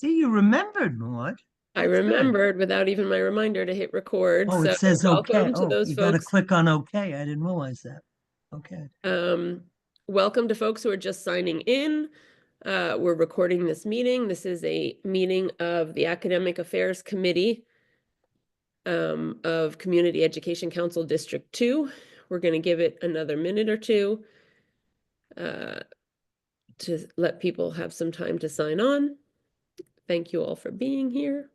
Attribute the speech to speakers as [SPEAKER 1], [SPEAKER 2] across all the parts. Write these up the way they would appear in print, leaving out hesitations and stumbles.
[SPEAKER 1] See, you remembered, Maud.
[SPEAKER 2] I
[SPEAKER 1] That's good.
[SPEAKER 2] remembered without even my reminder to hit record.
[SPEAKER 1] Oh, it
[SPEAKER 2] So
[SPEAKER 1] says okay.
[SPEAKER 2] welcome to
[SPEAKER 1] Oh,
[SPEAKER 2] those
[SPEAKER 1] you got to
[SPEAKER 2] folks.
[SPEAKER 1] click on okay. I didn't realize that. Okay.
[SPEAKER 2] Um, Welcome to folks who are just signing in. We're recording this meeting. This is a meeting of the Academic Affairs Committee of Community Education Council District 2. We're going to give it another minute or two to let people have some time to sign on. Thank you all for being here.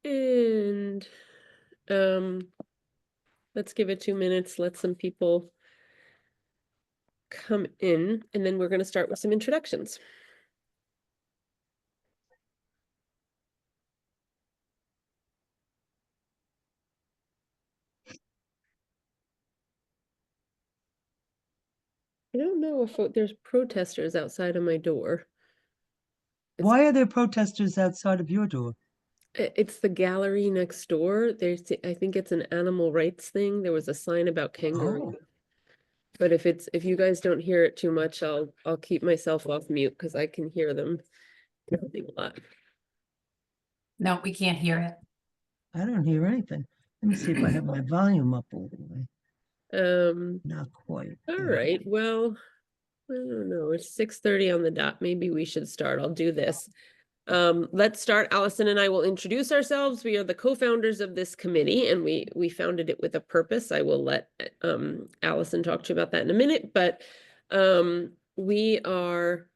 [SPEAKER 2] And let's give it 2 minutes, let some people come in, and then we're going to start with some introductions. I don't know if there's protesters outside of my door.
[SPEAKER 1] Why are there protesters outside of your door?
[SPEAKER 2] It's the gallery next door. I think it's an animal rights thing. There was a sign about kangaroo.
[SPEAKER 1] Oh,
[SPEAKER 2] But if you guys don't hear it too much, I'll keep myself off mute because I can hear them a lot.
[SPEAKER 3] No, we can't hear it.
[SPEAKER 1] I don't hear anything. Let me see if I have my volume up all the way. Not quite.
[SPEAKER 2] All
[SPEAKER 1] Yeah.
[SPEAKER 2] right. Well, I don't know. It's 6:30 on the dot. Maybe we should start. I'll do this. Let's start. Allison and I will introduce ourselves. We are the co-founders of this committee, and we founded it with a purpose. I will let Allison talk to you about that in a minute, but we are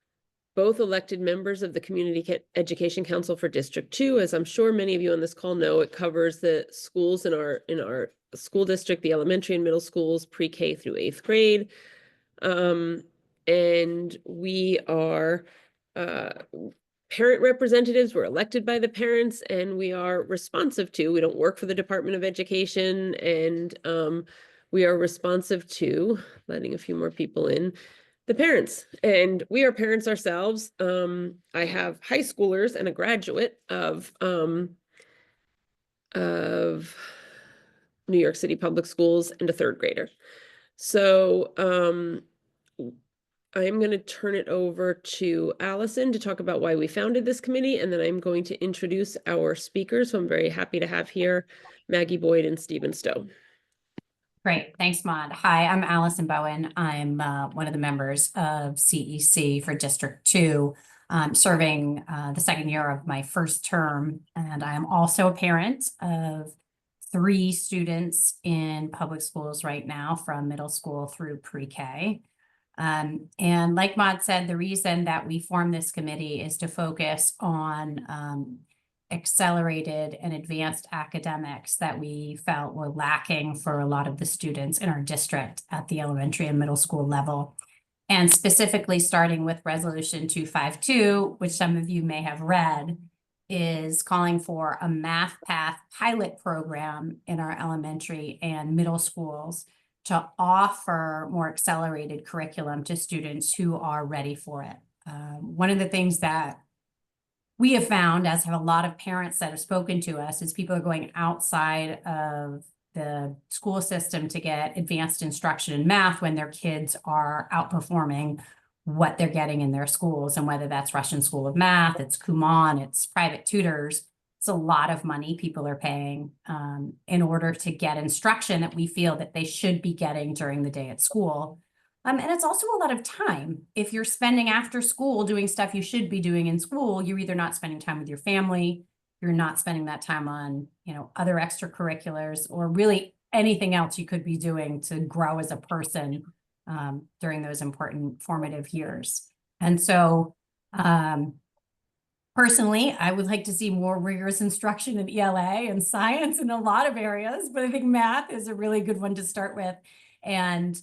[SPEAKER 2] both elected members of the Community Education Council for District 2. As I'm sure many of you on this call know, it covers the schools in our school district, the elementary and middle schools, pre-K through 8th grade. And we are parent representatives. We're elected by the parents, and we are responsive to, we don't work for the Department of Education, and we are responsive to letting a few more people in, the parents, and we are parents ourselves. I have high schoolers and a graduate of New York City Public Schools and a 3rd grader. So I am going to turn it over to Allison to talk about why we founded this committee, and then I'm going to introduce our speakers, who I'm very happy to have here, Maggie Boyd and Stephen Stowe.
[SPEAKER 3] Great. Thanks, Maud. Hi, I'm Allison Bowen. I'm one of the members of CEC for District 2, serving the 2nd year of my first term. And I am also a parent of 3 students in public schools right now, from middle school through pre-K. And like Maud said, the reason that we formed this committee is to focus on accelerated and advanced academics that we felt were lacking for a lot of the students in our district at the elementary and middle school level. And specifically starting with Resolution 252, which some of you may have read, is calling for a math path pilot program in our elementary and middle schools to offer more accelerated curriculum to students who are ready for it. One of the things that we have found, as have a lot of parents that have spoken to us, is people are going outside of the school system to get advanced instruction in math when their kids are outperforming what they're getting in their schools. And whether that's Russian School of Math, it's Kumon, it's private tutors, it's a lot of money people are paying in order to get instruction that we feel that they should be getting during the day at school. And it's also a lot of time. If you're spending after school doing stuff you should be doing in school, you're either not spending time with your family, you're not spending that time on, other extracurriculars, or really anything else you could be doing to grow as a person during those important formative years. And so, personally, I would like to see more rigorous instruction in ELA and science in a lot of areas, but I think math is a really good one to start with. And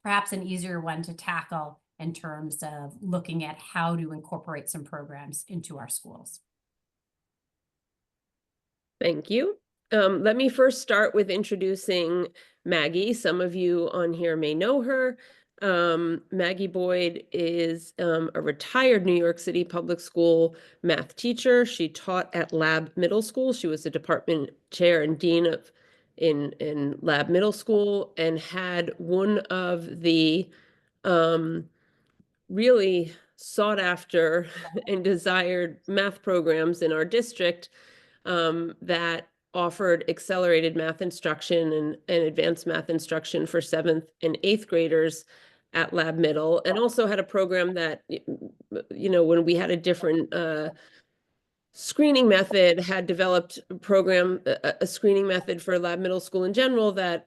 [SPEAKER 3] perhaps an easier one to tackle in terms of looking at how to incorporate some programs into our schools.
[SPEAKER 2] Thank you. Let me first start with introducing Maggie. Some of you on here may know her. Maggie Boyd is a retired New York City public school math teacher. She taught at Lab Middle School. She was the department chair and dean of in Lab Middle School, and had one of the really sought after and desired math programs in our district that offered accelerated math instruction and advanced math instruction for 7th and 8th graders at Lab Middle, and also had a program that, you know, when we had a different screening method, had developed a screening method for Lab Middle School in general that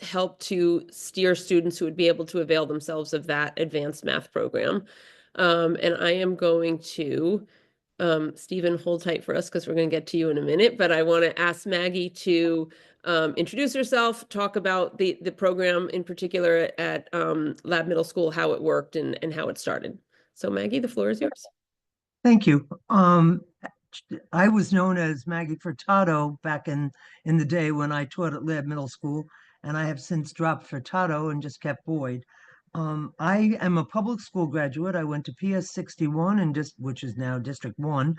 [SPEAKER 2] helped to steer students who would be able to avail themselves of that advanced math program. And I am going to, Stephen, hold tight for us because we're going to get to you in a minute, but I want to ask Maggie to introduce herself, talk about the program in particular at Lab Middle School, how it worked and how it started. So Maggie, the floor is yours.
[SPEAKER 1] Thank you. I was known as Maggie Furtado back in the day when I taught at Lab Middle School, and I have since dropped Furtado and just kept Boyd. I am a public school graduate. I went to PS 61 which is now District 1.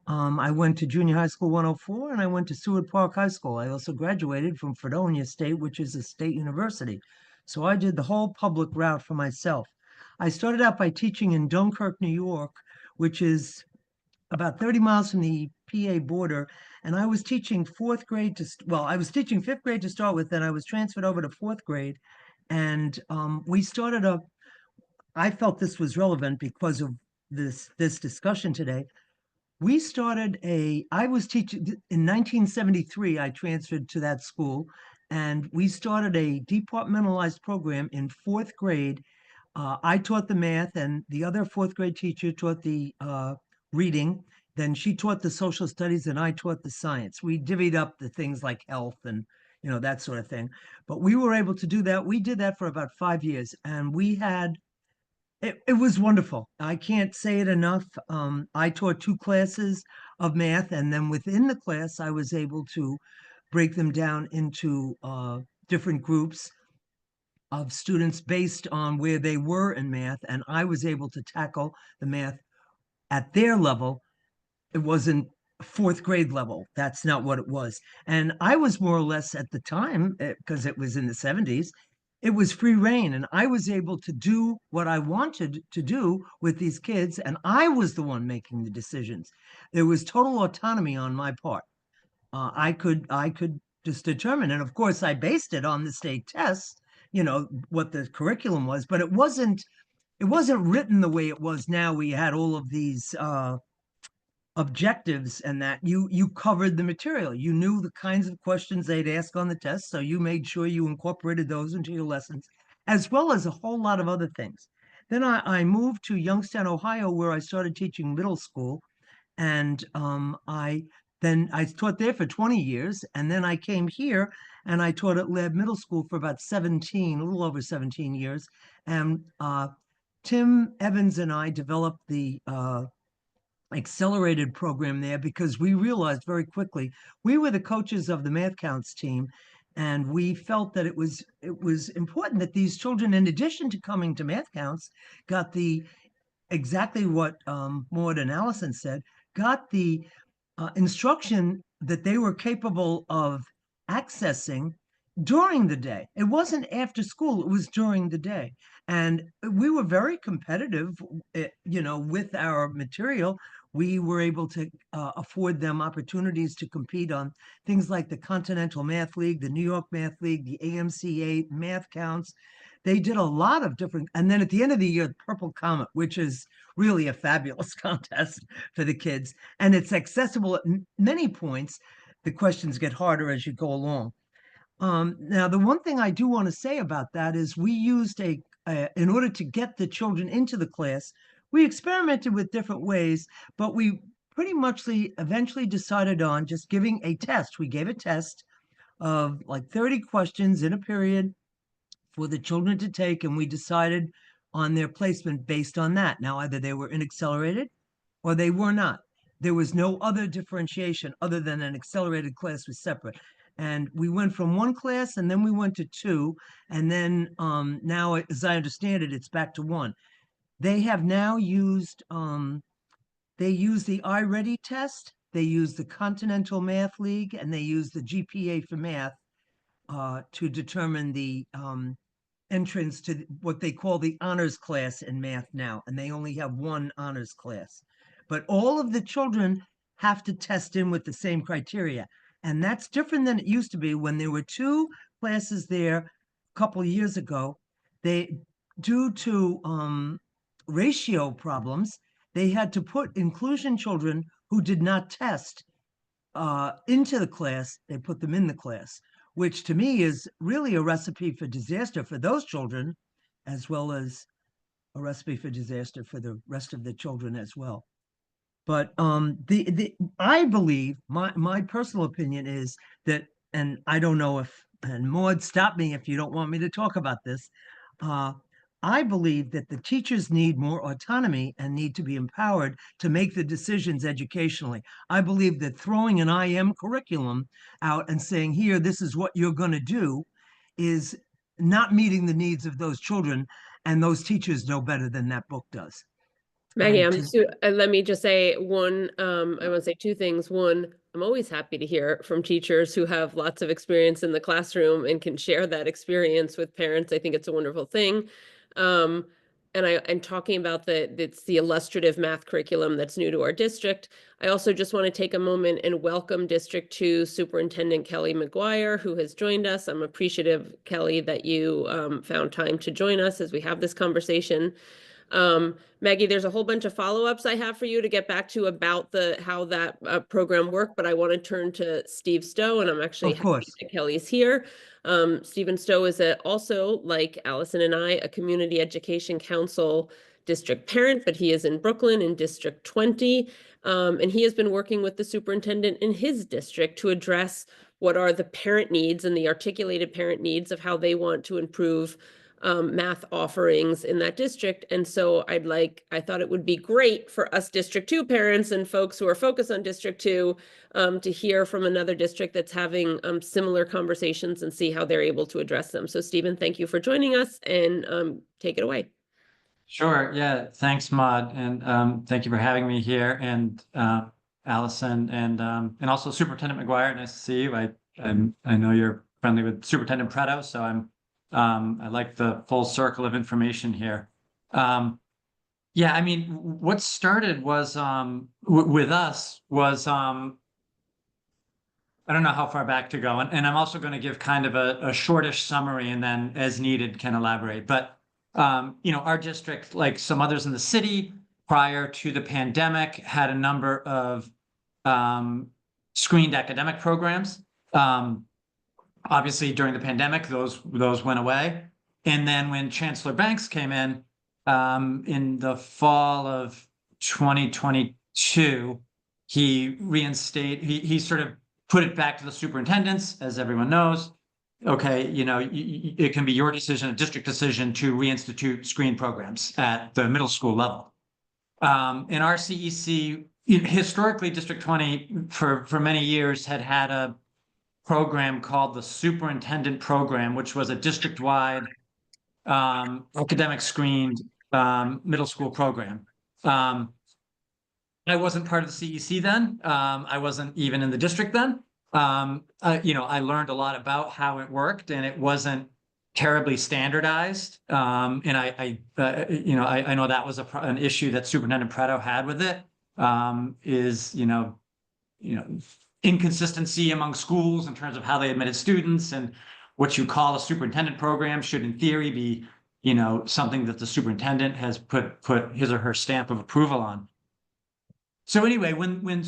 [SPEAKER 1] I went to Junior High School 104, and I went to Seward Park High School. I also graduated from Fredonia State, which is a state university. So I did the whole public route for myself. I started out by teaching in Dunkirk, New York, which is about 30 miles from the PA border. And I was teaching I was teaching 5th grade to start with, then I was transferred over to 4th grade. And we started I felt this was relevant because of this discussion today. I was teaching in 1973, I transferred to that school, and we started a departmentalized program in 4th grade. I taught the math, and the other 4th grade teacher taught the reading. Then she taught the social studies, and I taught the science. We divvied up the things like health and, you know, that sort of thing. But we were able to do that. We did that for about 5 years, and it was wonderful. I can't say it enough. I taught 2 classes of math, and then within the class, I was able to break them down into different groups of students based on where they were in math, and I was able to tackle the math at their level. It wasn't 4th grade level. That's not what it was. And I was more or less at the time, because it was in the 70s, it was free reign, and I was able to do what I wanted to do with these kids, and I was the one making the decisions. There was total autonomy on my part. I could just determine, and of course I based it on the state tests, you know, what the curriculum was, but it wasn't written the way it was now. We had all of these objectives, and that you covered the material. You knew the kinds of questions they'd ask on the test, so you made sure you incorporated those into your lessons, as well as a whole lot of other things. Then I moved to Youngstown, Ohio, where I started teaching middle school, and I taught there for 20 years, and then I came here and I taught at Lab Middle School for about a little over 17 years. And Tim Evans and I developed the accelerated program there because we realized very quickly, we were the coaches of the Math Counts team, and we felt that it was important that these children, in addition to coming to Math Counts, got exactly what Maud and Allison said, got the instruction that they were capable of accessing during the day. It wasn't after school, it was during the day. And we were very competitive, you know, with our material. We were able to afford them opportunities to compete on things like the Continental Math League, the New York Math League, the AMC8, Math Counts. They did a lot of different, and then at the end of the year, Purple Comet, which is really a fabulous contest for the kids. And it's accessible at many points. The questions get harder as you go along. Now, the one thing I do want to say about that is we used in order to get the children into the class, we experimented with different ways, but we pretty much eventually decided on just giving a test. We gave a test of like 30 questions in a period for the children to take, and we decided on their placement based on that. Now, either they were in accelerated or they were not. There was no other differentiation other than an accelerated class was separate. And we went from 1 class, and then we went to 2, and then now, as I understand it, it's back to 1. They have now used, they use the iReady test, they use the Continental Math League, and they use the GPA for math to determine the entrance to what they call the honors class in math now, and they only have one honors class. But all of the children have to test in with the same criteria. And that's different than it used to be when there were two classes there a couple of years ago. They, due to ratio problems, they had to put inclusion children who did not test into the class. They put them in the class, which to me is really a recipe for disaster for those children, as well as a recipe for disaster for the rest of the children as well. But the I believe, my personal opinion is that, and I don't know if, and Maud, stop me if you don't want me to talk about this. I believe that the teachers need more autonomy and need to be empowered to make the decisions educationally. I believe that throwing an IM curriculum out and saying, here, this is what you're going to do, is not meeting the needs of those children, and those teachers know better than that book does.
[SPEAKER 2] Maggie,
[SPEAKER 1] And
[SPEAKER 2] let me just say one, I want to say two things. One, I'm always happy to hear from teachers who have lots of experience in the classroom and can share that experience with parents. I think it's a wonderful thing. And talking about it's the illustrative math curriculum that's new to our district. I also just want to take a moment and welcome District 2 Superintendent Kelly McGuire, who has joined us. I'm appreciative, Kelly, that you found time to join us as we have this conversation. Maggie, there's a whole bunch of follow-ups I have for you to get back to about how that program worked, but I want to turn to Steve Stowe, and I'm actually happy that Kelly's here. Stephen Stowe is also, like Allison and I, a Community Education Council district parent, but he is in Brooklyn in District 20, and he has been working with the superintendent in his district to address what are the parent needs and the articulated parent needs of how they want to improve math offerings in that district. And so I thought it would be great for us District 2 parents and folks who are focused on District 2 to hear from another district that's having similar conversations and see how they're able to address them. So Stephen, thank you for joining us, and take it away.
[SPEAKER 4] Sure. Yeah. Thanks, Maud. And thank you for having me here. And Allison and also Superintendent McGuire. Nice to see you. I know you're friendly with Superintendent Preto, so I like the full circle of information here. Yeah, I mean, what started was with us was I don't know how far back to go, and I'm also going to give kind of a shortish summary, and then as needed can elaborate. But our district, like some others in the city, prior to the pandemic, had a number of screened academic programs. Obviously, during the pandemic, those went away. And then when Chancellor Banks came in the fall of 2022, he sort of put it back to the superintendents, as everyone knows. Okay, it can be your decision, a district decision, to reinstitute screened programs at the middle school level. In our CEC, historically, District 20 for many years had a program called the Superintendent Program, which was a district-wide academic screened middle school program. I wasn't part of the CEC then. I wasn't even in the district then. I learned a lot about how it worked, and it wasn't terribly standardized. And I know that was an issue that Superintendent Preto had with it. Inconsistency among schools in terms of how they admitted students, and what you call a superintendent program should in theory be, something that the superintendent has put his or her stamp of approval on. So anyway, when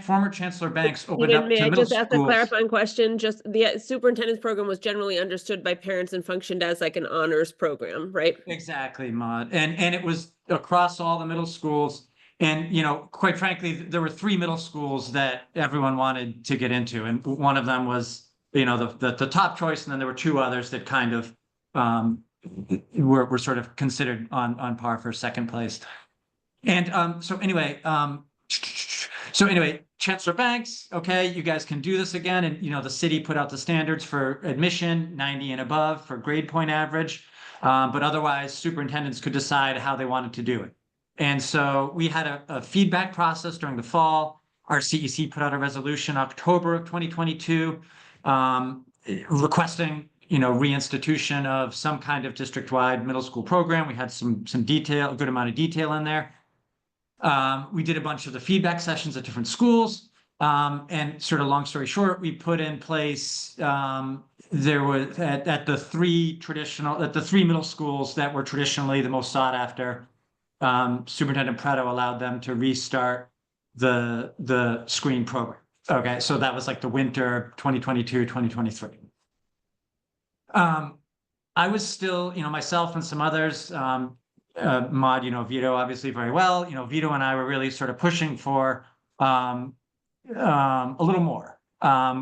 [SPEAKER 4] former Chancellor Banks opened up to middle schools.
[SPEAKER 2] May I just ask a clarifying question? Just the superintendent's program was generally understood by parents and functioned as like an honors program, right?
[SPEAKER 4] Exactly, Maud. And it was across all the middle schools. And, quite frankly, there were 3 middle schools that everyone wanted to get into. And one of them was, the top choice. And then there were 2 others that kind of were sort of considered on par for second place. And so anyway, Chancellor Banks, okay, you guys can do this again. And, the city put out the standards for admission, 90 and above for grade point average. But otherwise, superintendents could decide how they wanted to do it. And so we had a feedback process during the fall. Our CEC put out a resolution October of 2022 requesting, reinstitution of some kind of district-wide middle school program. We had some detail, a good amount of detail in there. We did a bunch of the feedback sessions at different schools. And sort of long story short, we put in place, there was at the three middle schools that were traditionally the most sought after, Superintendent Preto allowed them to restart the screen program. Okay, so that was like the winter 2022, 2023. I was still, myself and some others, Maude, Vito obviously very well. Vito and I were really sort of pushing for a little more.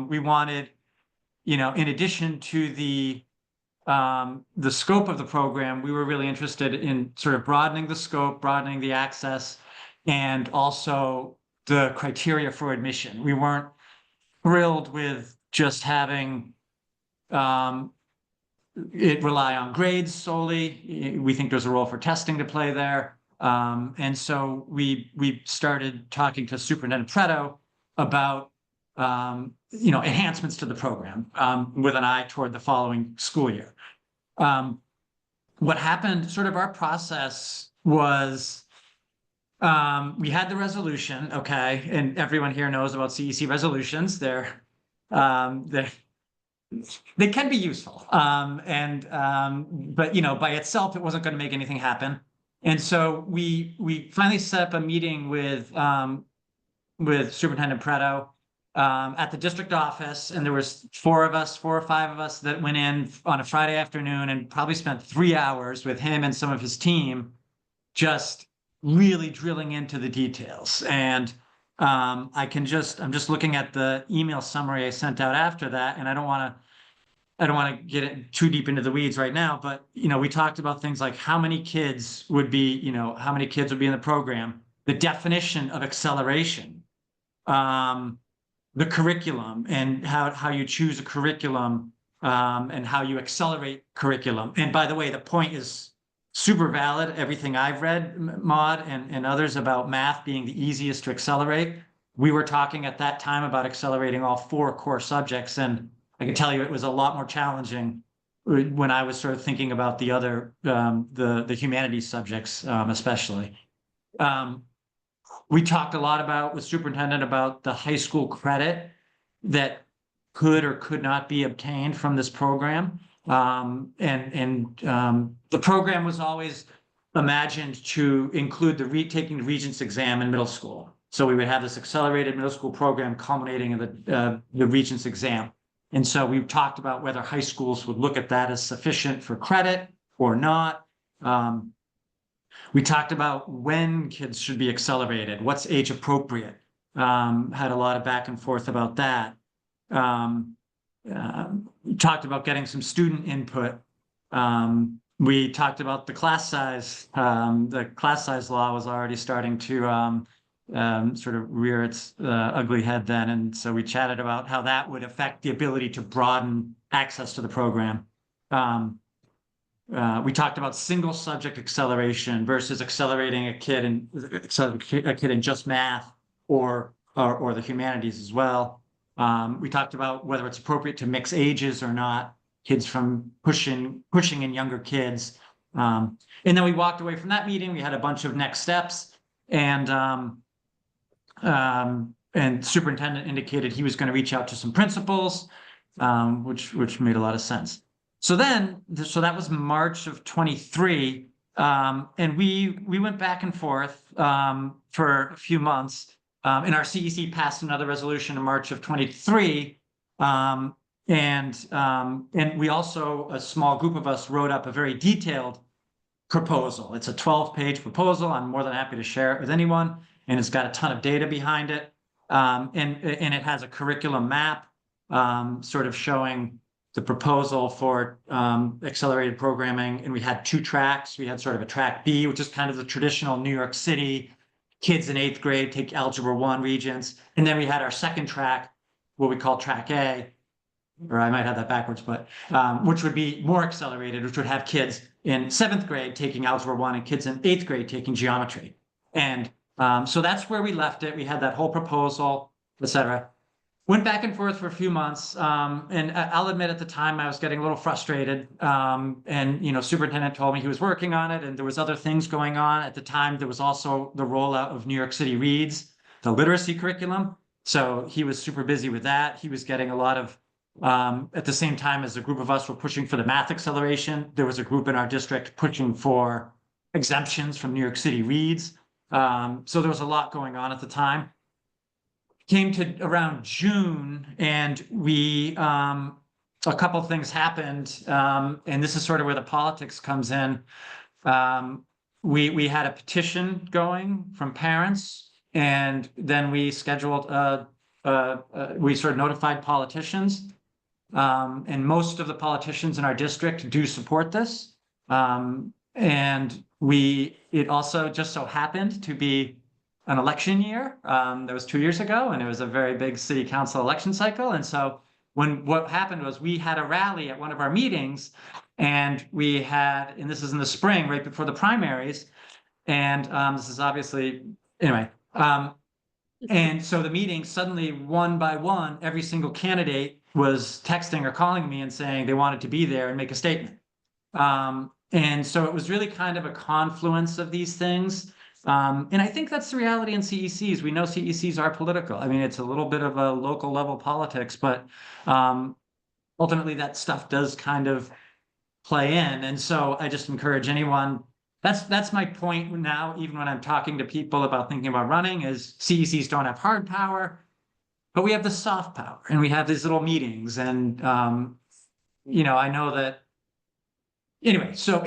[SPEAKER 4] We wanted, in addition to the scope of the program, we were really interested in sort of broadening the scope, broadening the access, and also the criteria for admission. We weren't thrilled with just having it rely on grades solely. We think there's a role for testing to play there. And so we started talking to Superintendent Preto about enhancements to the program with an eye toward the following school year. What happened, sort of our process was, we had the resolution, okay, and everyone here knows about CEC resolutions. They can be useful, but by itself, it wasn't going to make anything happen. And so we finally set up a meeting with Superintendent Preto at the district office, and there was 4 or 5 of us that went in on a Friday afternoon and probably spent 3 hours with him and some of his team, just really drilling into the details. And I'm just looking at the email summary I sent out after that, and I don't want to get too deep into the weeds right now, but we talked about things like how many kids would be in the program, the definition of acceleration, the curriculum, and how you choose a curriculum, and how you accelerate curriculum. And by the way, the point is super valid. Everything I've read, Maude and others, about math being the easiest to accelerate. We were talking at that time about accelerating all 4 core subjects, and I can tell you it was a lot more challenging when I was sort of thinking about the other, the humanities subjects, especially. We talked a lot with Superintendent about the high school credit that could or could not be obtained from this program. The program was always imagined to include taking the Regents exam in middle school. So we would have this accelerated middle school program culminating in the Regents exam. And so we talked about whether high schools would look at that as sufficient for credit or not. We talked about when kids should be accelerated, what's age appropriate. Had a lot of back and forth about that. We talked about getting some student input. We talked about the class size. The class size law was already starting to sort of rear its ugly head then. And so we chatted about how that would affect the ability to broaden access to the program. We talked about single subject acceleration versus accelerating a kid in just math or the humanities as well. We talked about whether it's appropriate to mix ages or not, kids from pushing in younger kids. And then we walked away from that meeting. We had a bunch of next steps, and superintendent indicated he was going to reach out to some principals, which made a lot of sense. So that was March of 23, and we went back and forth for a few months. And our CEC passed another resolution in March of 23, and we also, a small group of us, wrote up a very detailed proposal. It's a 12-page proposal. I'm more than happy to share it with anyone, and it's got a ton of data behind it, and it has a curriculum map, sort of showing the proposal for accelerated programming. And we had 2 tracks. We had sort of a track B, which is kind of the traditional New York City kids in 8th grade take Algebra 1 Regents. And then we had our second track, what we call track A, or I might have that backwards, but which would be more accelerated, which would have kids in 7th grade taking Algebra 1 and kids in 8th grade taking geometry. And so that's where we left it. We had that whole proposal, et cetera. went back and forth for a few months. And I'll admit at the time I was getting a little frustrated. And, superintendent told me he was working on it and there was other things going on. At the time, there was also the rollout of New York City Reads, the literacy curriculum. So he was super busy with that. He was getting a lot of, at the same time as a group of us were pushing for the math acceleration, there was a group in our district pushing for exemptions from New York City Reads. So there was a lot going on at the time. Came to around June and we, a couple things happened. And this is sort of where the politics comes in. We had a petition going from parents and then we scheduled, we sort of notified politicians. And most of the politicians in our district do support this. And it also just so happened to be an election year. That was 2 years ago, and it was a very big city council election cycle. And so what happened was we had a rally at one of our meetings, and and this is in the spring, right before the primaries. And this is obviously, anyway. And so the meeting, suddenly one by one, every single candidate was texting or calling me and saying they wanted to be there and make a statement. And so it was really kind of a confluence of these things. And I think that's the reality in CECs. We know CECs are political. I mean, it's a little bit of a local level politics, but ultimately that stuff does kind of play in. And so I just encourage anyone, that's my point now, even when I'm talking to people about thinking about running, is CECs don't have hard power, but we have the soft power and we have these little meetings. And, I know that anyway, so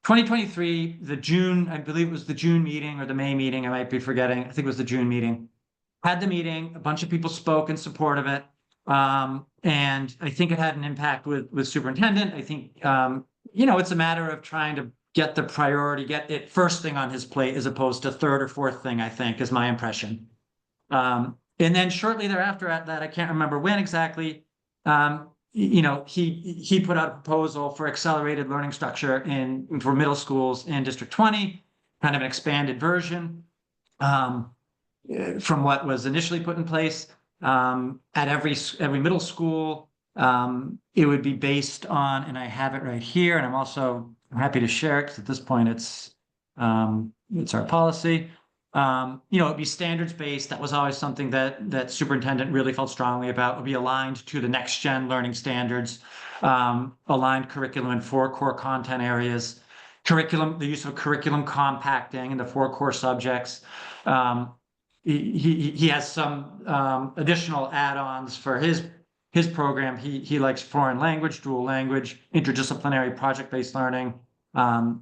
[SPEAKER 4] 2023, the June, I believe it was the June meeting or the May meeting, I might be forgetting. I think it was the June meeting. Had the meeting, a bunch of people spoke in support of it. And I think it had an impact with superintendent. I think, it's a matter of trying to get the priority, get it first thing on his plate as opposed to third or fourth thing, I think, is my impression. And then shortly thereafter at that, I can't remember when exactly, he put out a proposal for accelerated learning structure for middle schools in District 20, kind of an expanded version from what was initially put in place. At every middle school, it would be based on, and I have it right here, and I'm also happy to share it because at this point it's our policy. It'd be standards based. That was always something that superintendent really felt strongly about. It would be aligned to the next gen learning standards, aligned curriculum in 4 core content areas, the use of curriculum compacting in the 4 core subjects. He has some additional add-ons for his program. He likes foreign language, dual language, interdisciplinary project-based learning,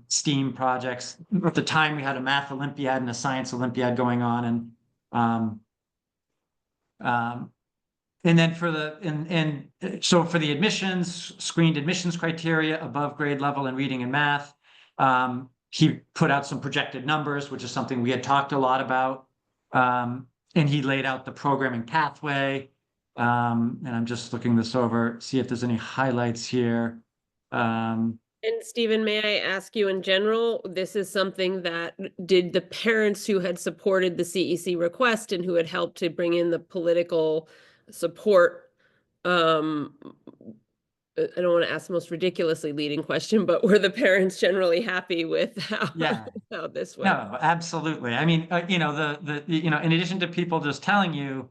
[SPEAKER 4] STEAM projects. At the time, we had a math Olympiad and a science Olympiad going on, and then so for the admissions, screened admissions criteria above grade level in reading and math, he put out some projected numbers, which is something we had talked a lot about, and he laid out the programming pathway. And I'm just looking this over, see if there's any highlights here.
[SPEAKER 2] And Stephen, may I ask you in general, this is something that did the parents who had supported the CEC request and who had helped to bring in the political support, I don't want to ask the most ridiculously leading question, but were the parents generally happy with how this went?
[SPEAKER 4] No, absolutely. I mean, in addition to people just telling you,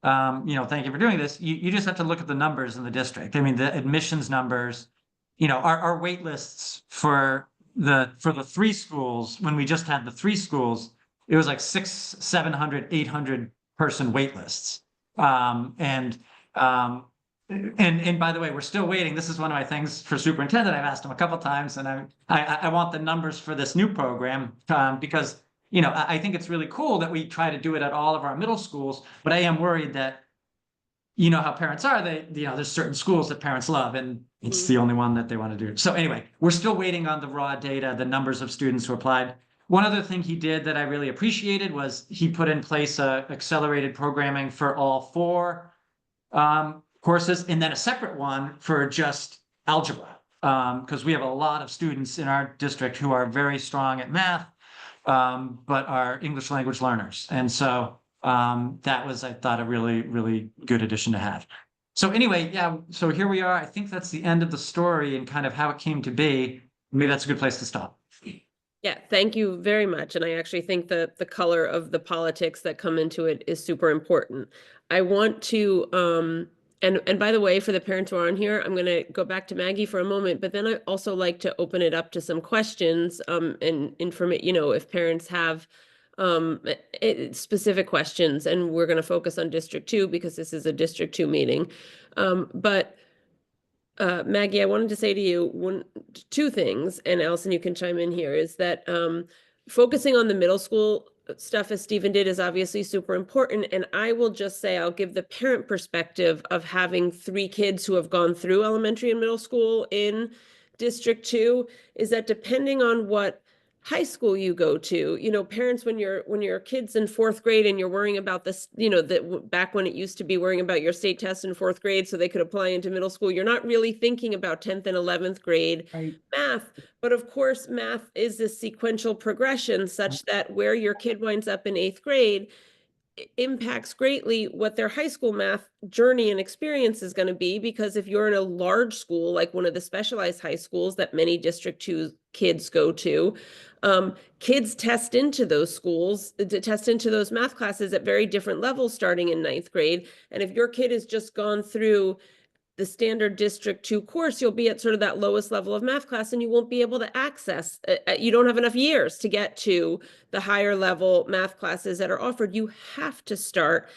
[SPEAKER 4] thank you for doing this, you just have to look at the numbers in the district. I mean, the admissions numbers, our wait lists for the 3 schools, when we just had the 3 schools, it was like 600, 700, 800 person wait lists. And by the way, we're still waiting. This is one of my things for superintendent. I've asked him a couple of times, and I want the numbers for this new program because, I think it's really cool that we try to do it at all of our middle schools, but I am worried that, how parents are, there's certain schools that parents love and it's the only one that they want to do. So anyway, we're still waiting on the raw data, the numbers of students who applied. One other thing he did that I really appreciated was he put in place accelerated programming for all 4 courses, and then a separate one for just algebra, because we have a lot of students in our district who are very strong at math, but are English language learners. And so that was, I thought, a really, really good addition to have. So anyway, yeah, so here we are. I think that's the end of the story and kind of how it came to be. Maybe that's a good place to stop.
[SPEAKER 2] Yeah, thank you very much. And I actually think that the color of the politics that come into it is super important. I want to, and by the way, for the parents who are on here, I'm going to go back to Maggie for a moment, but then I also like to open it up to some questions, and information, if parents have specific questions, and we're going to focus on District 2 because this is a District 2 meeting. But Maggie, I wanted to say to you two things, and Allison, you can chime in here, is that focusing on the middle school stuff, as Stephen did, is obviously super important. And I will just say, I'll give the parent perspective of having 3 kids who have gone through elementary and middle school in District 2, is that depending on what high school you go to, parents, when your kid's in 4th grade and you're worrying about this, that back when it used to be worrying about your state test in 4th grade so they could apply into middle school, you're not really thinking about 10th and 11th grade math. But of course, math is a sequential progression such that where your kid winds up in 8th grade impacts greatly what their high school math journey and experience is going to be, because if you're in a large school, like one of the specialized high schools that many District 2 kids go to, kids test into those schools, to test into those math classes at very different levels starting in 9th grade. And if your kid has just gone through the standard District 2 course, you'll be at sort of that lowest level of math class, and you won't be able to access, you don't have enough years to get to the higher level math classes that are offered. You have to start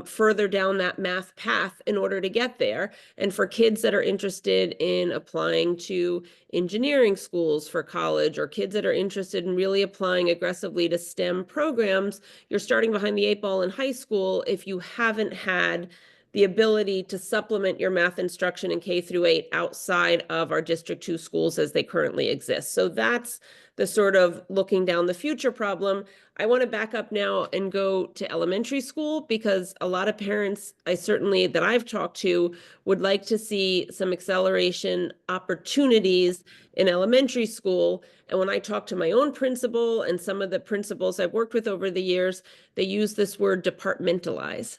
[SPEAKER 2] further down that math path in order to get there. And for kids that are interested in applying to engineering schools for college, or kids that are interested in really applying aggressively to STEM programs, you're starting behind the 8 ball in high school if you haven't had the ability to supplement your math instruction in K through 8 outside of our District 2 schools as they currently exist. So that's the sort of looking down the future problem. I want to back up now and go to elementary school, because a lot of parents, that I've talked to, would like to see some acceleration opportunities in elementary school. And when I talk to my own principal and some of the principals I've worked with over the years, they use this word departmentalize.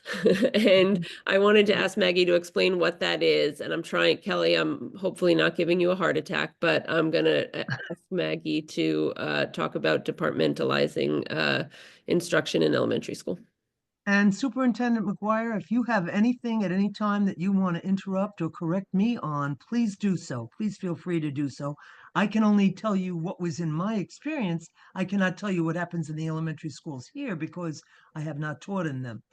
[SPEAKER 2] And I wanted to ask Maggie to explain what that is. And I'm trying, Kelly, I'm hopefully not giving you a heart attack, but I'm going to ask Maggie to talk about departmentalizing instruction in elementary school.
[SPEAKER 1] And Superintendent McGuire, if you have anything at any time that you want to interrupt or correct me on, please do so. Please feel free to do so. I can only tell you what was in my experience. I cannot tell you what happens in the elementary schools here because I have not taught in them.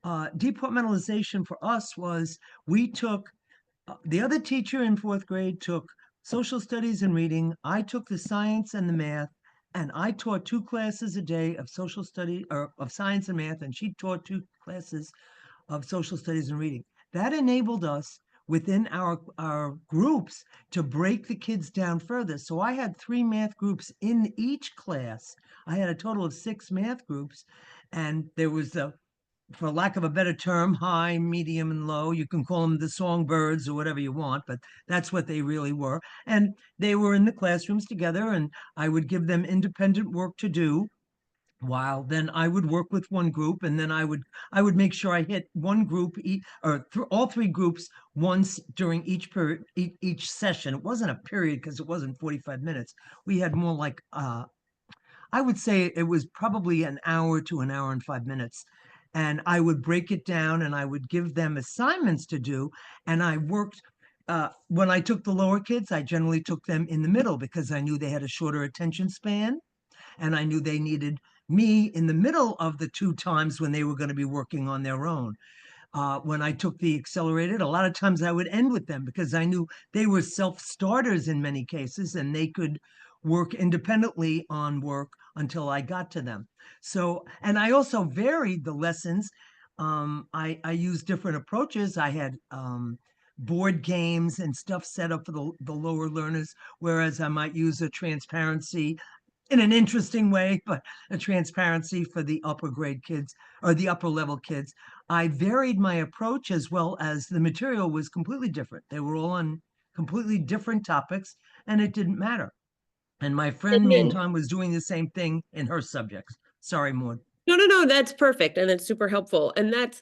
[SPEAKER 1] Departmentalization for us was, we took, the other teacher in 4th grade took social studies and reading. I took the science and the math, and I taught 2 classes a day of social study, or of science and math, and she taught 2 classes of social studies and reading. That enabled us within our groups to break the kids down further. So I had 3 math groups in each class. I had a total of 6 math groups, and there was for lack of a better term, high, medium, and low. You can call them the songbirds or whatever you want, but that's what they really were. And they were in the classrooms together, and I would give them independent work to do, while then I would work with one group, and then I would make sure I hit one group, all 3 groups once during each period, each session. It wasn't a period because it wasn't 45 minutes. We had more like, I would say it was probably an hour to an hour and 5 minutes. And I would break it down, and I would give them assignments to do. And I worked, when I took the lower kids, I generally took them in the middle because I knew they had a shorter attention span. And I knew they needed me in the middle of the 2 times when they were going to be working on their own. When I took the accelerated, a lot of times I would end with them because I knew they were self-starters in many cases, and they could work independently on work until I got to them. So, and I also varied the lessons. I used different approaches. I had board games and stuff set up for the lower learners, whereas I might use a transparency in an interesting way, but a transparency for the upper grade kids or the upper level kids. I varied my approach, as well as the material was completely different. They were all on completely different topics, and it didn't matter. And my friend, meantime, was doing the same thing in her subjects. Sorry, Maud.
[SPEAKER 2] No, that's perfect. And it's super helpful. And that's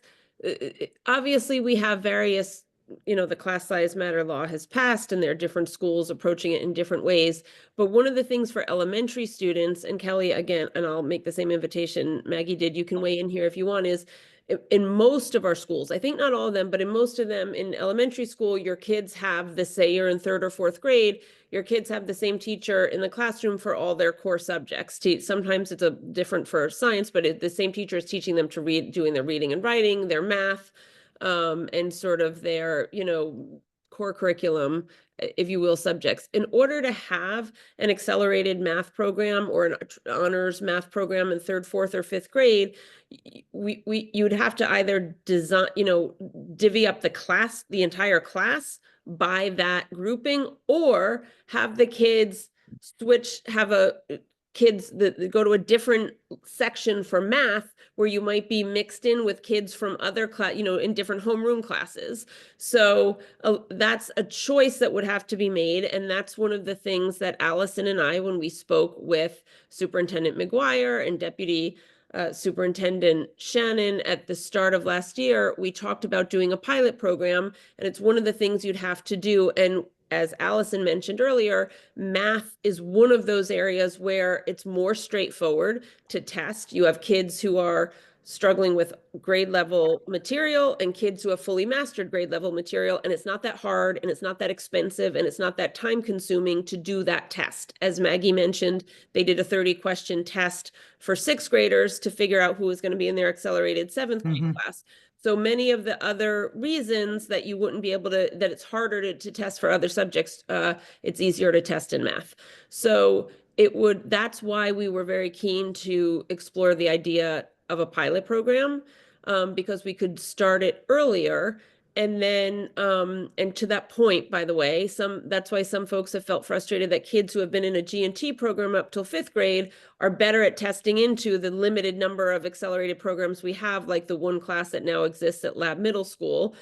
[SPEAKER 2] obviously we have various, the class size matter law has passed and there are different schools approaching it in different ways. But one of the things for elementary students, and Kelly, again, and I'll make the same invitation Maggie did, you can weigh in here if you want, is in most of our schools, I think not all of them, but in most of them in elementary school, your kids have the, say you're in 3rd or 4th grade, your kids have the same teacher in the classroom for all their core subjects. Sometimes it's different for science, but the same teacher is teaching them to read, doing their reading and writing, their math, and sort of their, core curriculum, if you will, subjects. In order to have an accelerated math program or an honors math program in 3rd, 4th, or 5th grade, you'd have to either design, divvy up the class, the entire class by that grouping, or have the kids have kids that go to a different section for math where you might be mixed in with kids from other class, in different homeroom classes. So that's a choice that would have to be made. And that's one of the things that Allison and I, when we spoke with Superintendent McGuire and Deputy Superintendent Shannon at the start of last year, we talked about doing a pilot program, and it's one of the things you'd have to do. And as Allison mentioned earlier, math is one of those areas where it's more straightforward to test. You have kids who are struggling with grade level material and kids who have fully mastered grade level material, and it's not that hard and it's not that expensive and it's not that time consuming to do that test. As Maggie mentioned, they did a 30-question test for 6th graders to figure out who was going to be in their accelerated 7th grade class. So many of the other reasons that you wouldn't be able to, that it's harder to test for other subjects, it's easier to test in math. So that's why we were very keen to explore the idea of a pilot program, because we could start it earlier. And then, and to that point, by the way, that's why some folks have felt frustrated that kids who have been in a G&T program up till 5th grade are better at testing into the limited number of accelerated programs we have, like the one class that now exists at Lab Middle School,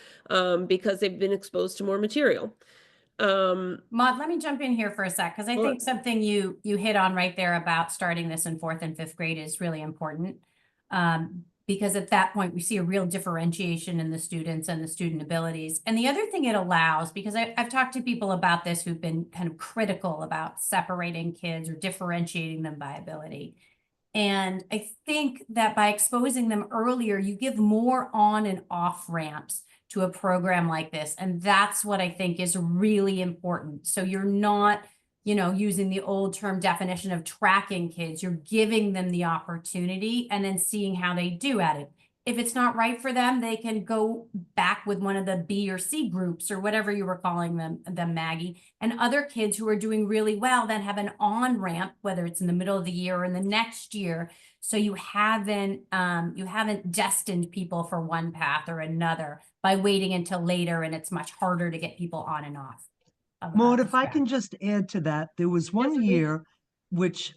[SPEAKER 2] because they've been exposed to more material.
[SPEAKER 3] Maud, let me jump in here for a sec, because I think something you hit on right there about starting this in 4th and 5th grade is really important. Because at that point, we see a real differentiation in the students and the student abilities. And the other thing it allows, because I've talked to people about this who've been kind of critical about separating kids or differentiating them by ability. And I think that by exposing them earlier, you give more on and off ramps to a program like this. And that's what I think is really important. So you're not, using the old term definition of tracking kids, you're giving them the opportunity and then seeing how they do at it. If it's not right for them, they can go back with one of the B or C groups or whatever you were calling them, Maggie. And other kids who are doing really well then have an on-ramp, whether it's in the middle of the year or in the next year. So you haven't destined people for one path or another by waiting until later, and it's much harder to get people on and off.
[SPEAKER 1] Maud, if I can just add to that, there was one year which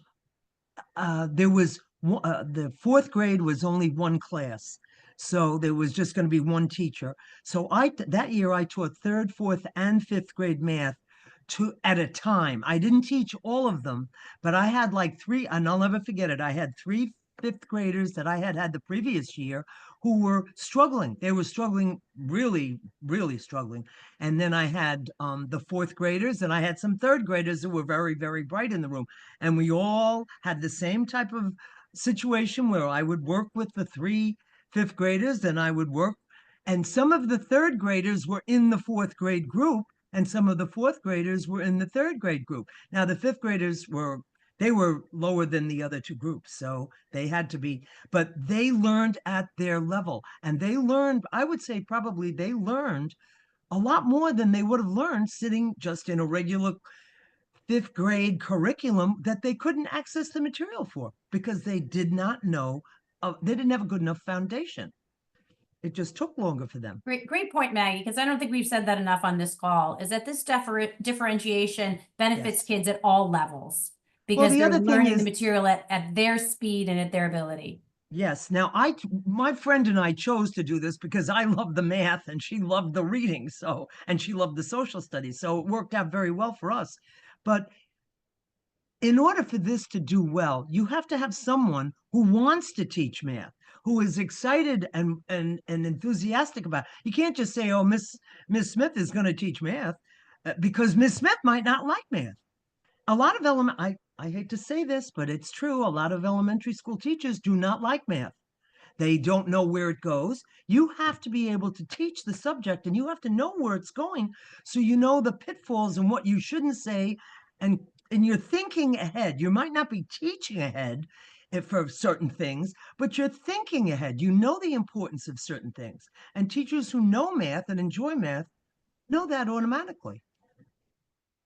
[SPEAKER 1] there was the 4th grade was only one class. So there was just going to be one teacher. So that year I taught 3rd, 4th, and 5th grade math at a time. I didn't teach all of them, but I had like 3, and I'll never forget it. I had 3 5th graders that I had the previous year who were struggling. They were struggling, really, really struggling. And then I had the 4th graders, and I had some 3rd graders who were very, very bright in the room. And we all had the same type of situation where I would work with the 3 5th graders, and I would work, and some of the 3rd graders were in the 4th grade group, and some of the 4th graders were in the 3rd grade group. Now the 5th graders were lower than the other 2 groups, so they had to be, but they learned at their level, and they learned, I would say probably they learned a lot more than they would have learned sitting just in a regular 5th grade curriculum that they couldn't access the material for because they did not know, they didn't have a good enough foundation. It just took longer for them.
[SPEAKER 3] Great point, Maggie, because I don't think we've said that enough on this call, is that this differentiation benefits kids at all levels because they're learning the material at their speed and at their ability.
[SPEAKER 1] Yes. Now, my friend and I chose to do this because I love the math and she loved the reading, and she loved the social studies. So it worked out very well for us. But in order for this to do well, you have to have someone who wants to teach math, who is excited and enthusiastic about it. You can't just say, oh, Miss Smith is going to teach math, because Miss Smith might not like math. A lot of I hate to say this, but it's true. A lot of elementary school teachers do not like math. They don't know where it goes. You have to be able to teach the subject, and you have to know where it's going, so you know the pitfalls and what you shouldn't say, and you're thinking ahead. You might not be teaching ahead for certain things, but you're thinking ahead. You know the importance of certain things, and teachers who know math and enjoy math know that automatically.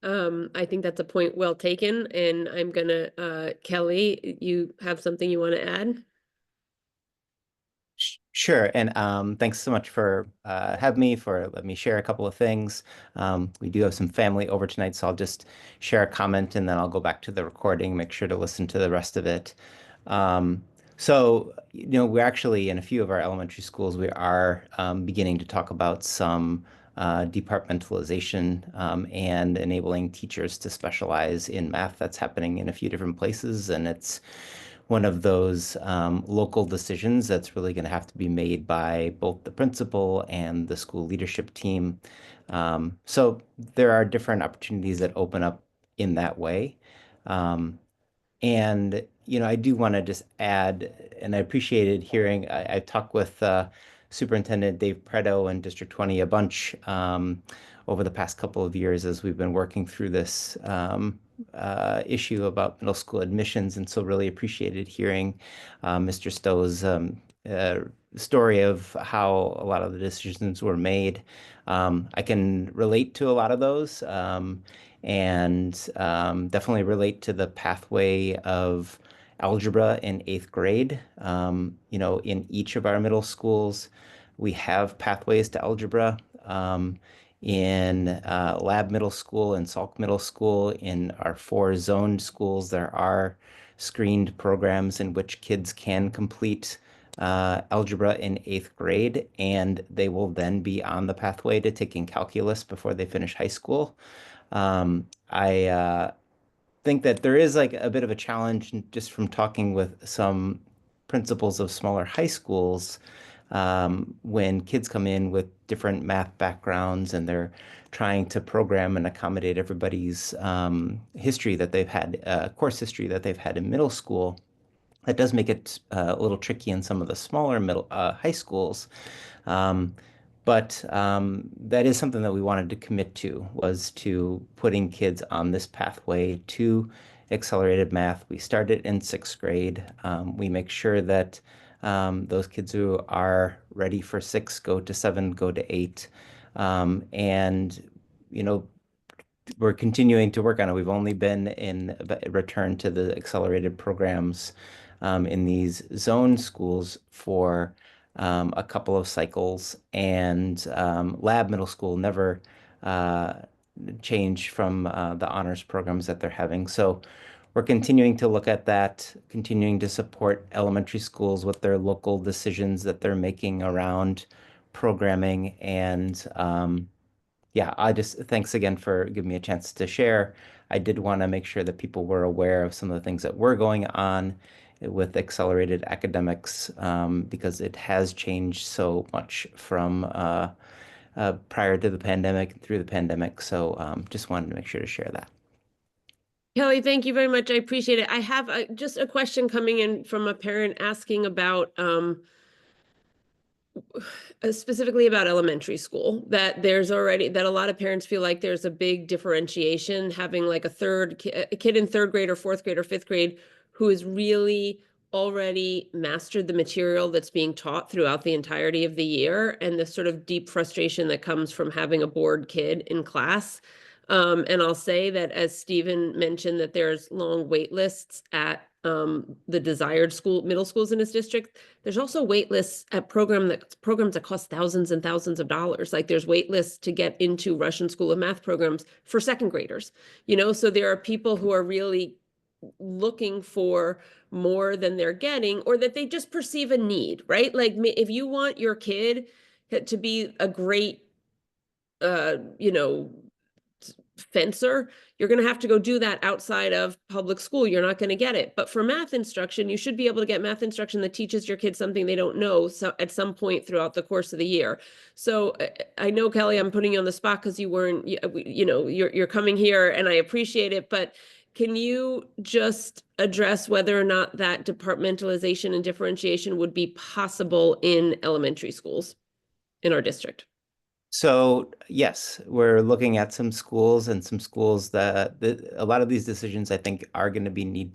[SPEAKER 2] I think that's a point well taken, and I'm gonna, Kelly, you have something you want to add?
[SPEAKER 5] Sure, and thanks so much for having me, for letting me share a couple of things. We do have some family over tonight, so I'll just share a comment and then I'll go back to the recording, make sure to listen to the rest of it. So, we're actually, in a few of our elementary schools, we are beginning to talk about some departmentalization and enabling teachers to specialize in math. That's happening in a few different places, and it's one of those local decisions that's really going to have to be made by both the principal and the school leadership team. So there are different opportunities that open up in that way. And, I do want to just add, and I appreciated hearing, I talked with Superintendent Dave Preto and District 20 a bunch over the past couple of years as we've been working through this issue about middle school admissions. And so really appreciated hearing Mr. Stowe's story of how a lot of the decisions were made. I can relate to a lot of those. And definitely relate to the pathway of algebra in 8th grade. In each of our middle schools, we have pathways to algebra. In Lab Middle School and Salk Middle School, in our 4 zoned schools, there are screened programs in which kids can complete algebra in 8th grade, and they will then be on the pathway to taking calculus before they finish high school. I think that there is like a bit of a challenge just from talking with some principals of smaller high schools when kids come in with different math backgrounds and they're trying to program and accommodate everybody's history that they've had, course history that they've had in middle school. That does make it a little tricky in some of the smaller high schools. But that is something that we wanted to commit to, was to putting kids on this pathway to accelerated math. We started in 6th grade. We make sure that those kids who are ready for 6 go to 7, go to 8. And, we're continuing to work on it. We've only been in return to the accelerated programs in these zone schools for a couple of cycles, and Lab Middle School never changed from the honors programs that they're having. So we're continuing to look at that, continuing to support elementary schools with their local decisions that they're making around programming. And thanks again for giving me a chance to share. I did want to make sure that people were aware of some of the things that were going on with accelerated academics, because it has changed so much from prior to the pandemic, through the pandemic. So just wanted to make sure to share that.
[SPEAKER 2] Kelly, thank you very much. I appreciate it. I have just a question coming in from a parent asking about specifically about elementary school, that a lot of parents feel like there's a big differentiation having like a kid in 3rd grade or 4th grade or 5th grade who has really already mastered the material that's being taught throughout the entirety of the year, and the sort of deep frustration that comes from having a bored kid in class. And I'll say that, as Stephen mentioned, that there's long wait lists at the desired middle schools in his district. There's also wait lists at programs that cost thousands and thousands of dollars. Like there's wait lists to get into Russian School of Math programs for 2nd graders, so there are people who are really looking for more than they're getting, or that they just perceive a need, right? Like if you want your kid to be a great, fencer, you're going to have to go do that outside of public school. You're not going to get it. But for math instruction, you should be able to get math instruction that teaches your kids something they don't know at some point throughout the course of the year. So I know, Kelly, I'm putting you on the spot because you weren't, you know, you're coming here and I appreciate it, but can you just address whether or not that departmentalization and differentiation would be possible in elementary schools in our district?
[SPEAKER 5] So yes, we're looking at some schools and some schools that a lot of these decisions I think are going to be need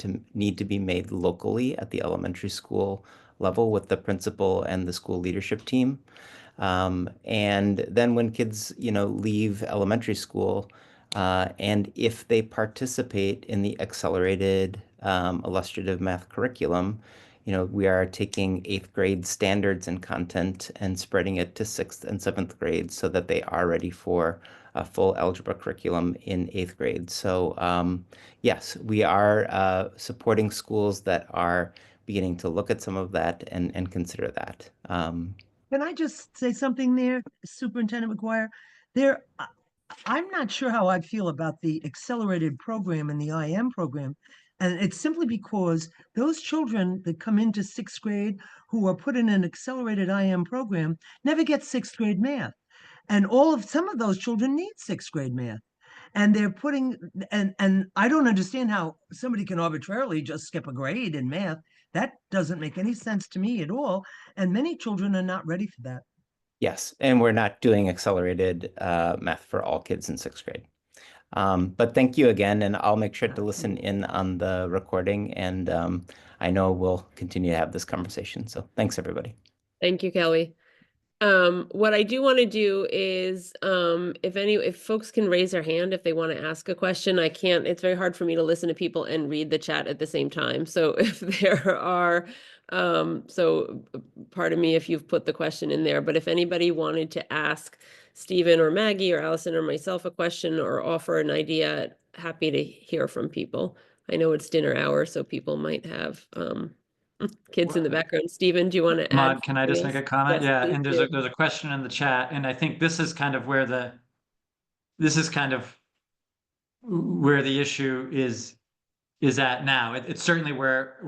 [SPEAKER 5] to be made locally at the elementary school level with the principal and the school leadership team. And then when kids, you know, leave elementary school, and if they participate in the accelerated illustrative math curriculum, you know, we are taking 8th grade standards and content and spreading it to 6th and 7th grade so that they are ready for a full algebra curriculum in 8th grade. So yes, we are supporting schools that are beginning to look at some of that and consider that.
[SPEAKER 1] Can I just say something there, Superintendent McGuire? I'm not sure how I feel about the accelerated program and the IM program. And it's simply because those children that come into 6th grade who are put in an accelerated IM program never get 6th grade math. And some of those children need 6th grade math. And they're putting, and I don't understand how somebody can arbitrarily just skip a grade in math. That doesn't make any sense to me at all. And many children are not ready for that.
[SPEAKER 5] Yes, and we're not doing accelerated math for all kids in 6th grade. But thank you again, and I'll make sure to listen in on the recording, and I know we'll continue to have this conversation. So thanks, everybody.
[SPEAKER 2] Thank you, Kelly. What I do want to do is, if folks can raise their hand if they want to ask a question. I can't, it's very hard for me to listen to people and read the chat at the same time. So if there are, so pardon me if you've put the question in there, but if anybody wanted to ask Stephen or Maggie or Allison or myself a question or offer an idea, happy to hear from people. I know it's dinner hour, so people might have, kids in the background. Stephen, do you want to add?
[SPEAKER 4] Maude, can I just make a comment?
[SPEAKER 2] Yes,
[SPEAKER 4] Yeah,
[SPEAKER 2] please
[SPEAKER 4] and
[SPEAKER 2] do.
[SPEAKER 4] there's a question in the chat, and I think this is kind of where the issue is at now. It's certainly where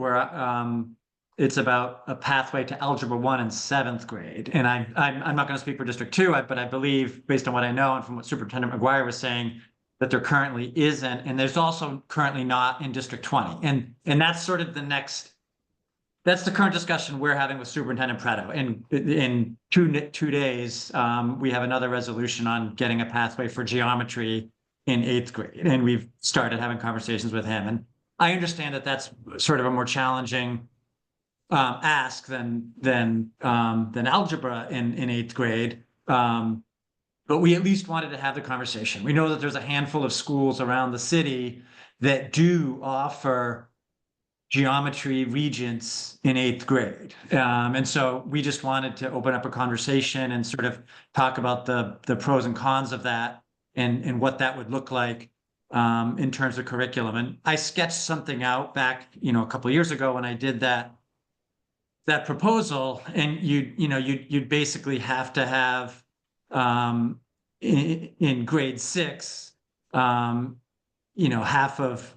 [SPEAKER 4] it's about a pathway to Algebra 1 in 7th grade. And I'm not going to speak for District 2, but I believe, based on what I know and from what Superintendent McGuire was saying, that there currently isn't, and there's also currently not in District 20. And that's sort of that's the current discussion we're having with Superintendent Preto. And in two days, we have another resolution on getting a pathway for geometry in 8th grade. And we've started having conversations with him. And I understand that that's sort of a more challenging ask than algebra in 8th grade. But we at least wanted to have the conversation. We know that there's a handful of schools around the city that do offer geometry regents in 8th grade. And so we just wanted to open up a conversation and sort of talk about the pros and cons of that and what that would look like in terms of curriculum. And I sketched something out back, a couple of years ago when I did that proposal, and you'd basically have to have in grade 6, half of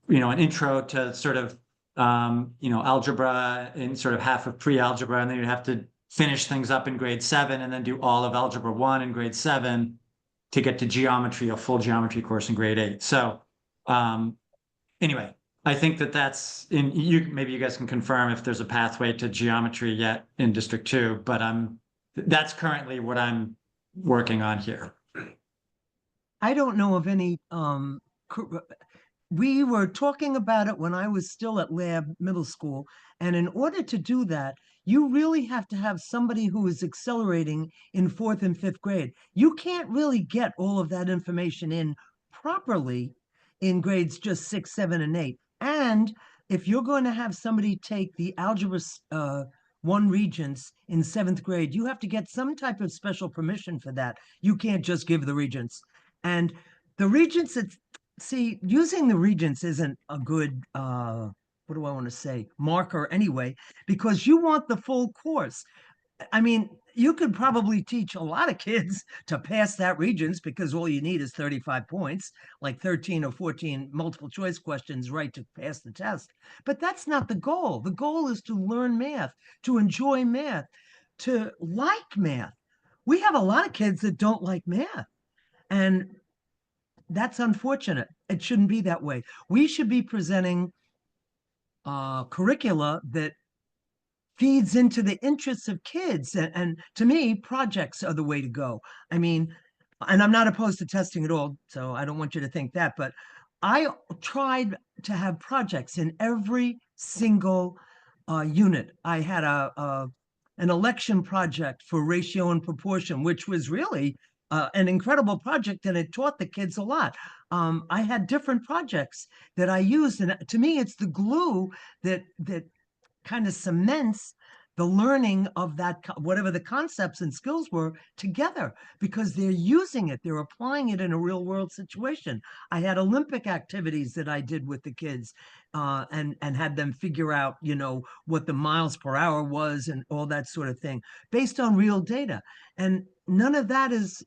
[SPEAKER 4] an intro to sort of algebra and sort of half of pre-algebra, and then you'd have to finish things up in grade 7 and then do all of Algebra 1 in grade 7 to get to geometry, a full geometry course in grade 8. So anyway, I think that's maybe you guys can confirm if there's a pathway to geometry yet in District 2, but that's currently what I'm working on here.
[SPEAKER 1] I don't know of any, we were talking about it when I was still at Lab Middle School. And in order to do that, you really have to have somebody who is accelerating in 4th and 5th grade. You can't really get all of that information in properly in grades just 6, 7, and 8. And if you're going to have somebody take the Algebra 1 Regents in 7th grade, you have to get some type of special permission for that. You can't just give the Regents. And the Regents, using the Regents isn't a good, marker anyway, because you want the full course. I mean, you could probably teach a lot of kids to pass that Regents because all you need is 35 points, like 13 or 14 multiple choice questions, right, to pass the test. But that's not the goal. The goal is to learn math, to enjoy math, to like math. We have a lot of kids that don't like math, and that's unfortunate. It shouldn't be that way. We should be presenting curricula that feeds into the interests of kids. And to me, projects are the way to go. I mean, and I'm not opposed to testing at all, so I don't want you to think that, but I tried to have projects in every single unit. I had an election project for ratio and proportion, which was really an incredible project, and it taught the kids a lot. I had different projects that I used, and to me, it's the glue that kind of cements the learning of that, whatever the concepts and skills were, together, because they're using it, they're applying it in a real world situation. I had Olympic activities that I did with the kids, and had them figure out, you know, what the miles per hour was and all that sort of thing based on real data. And none of that is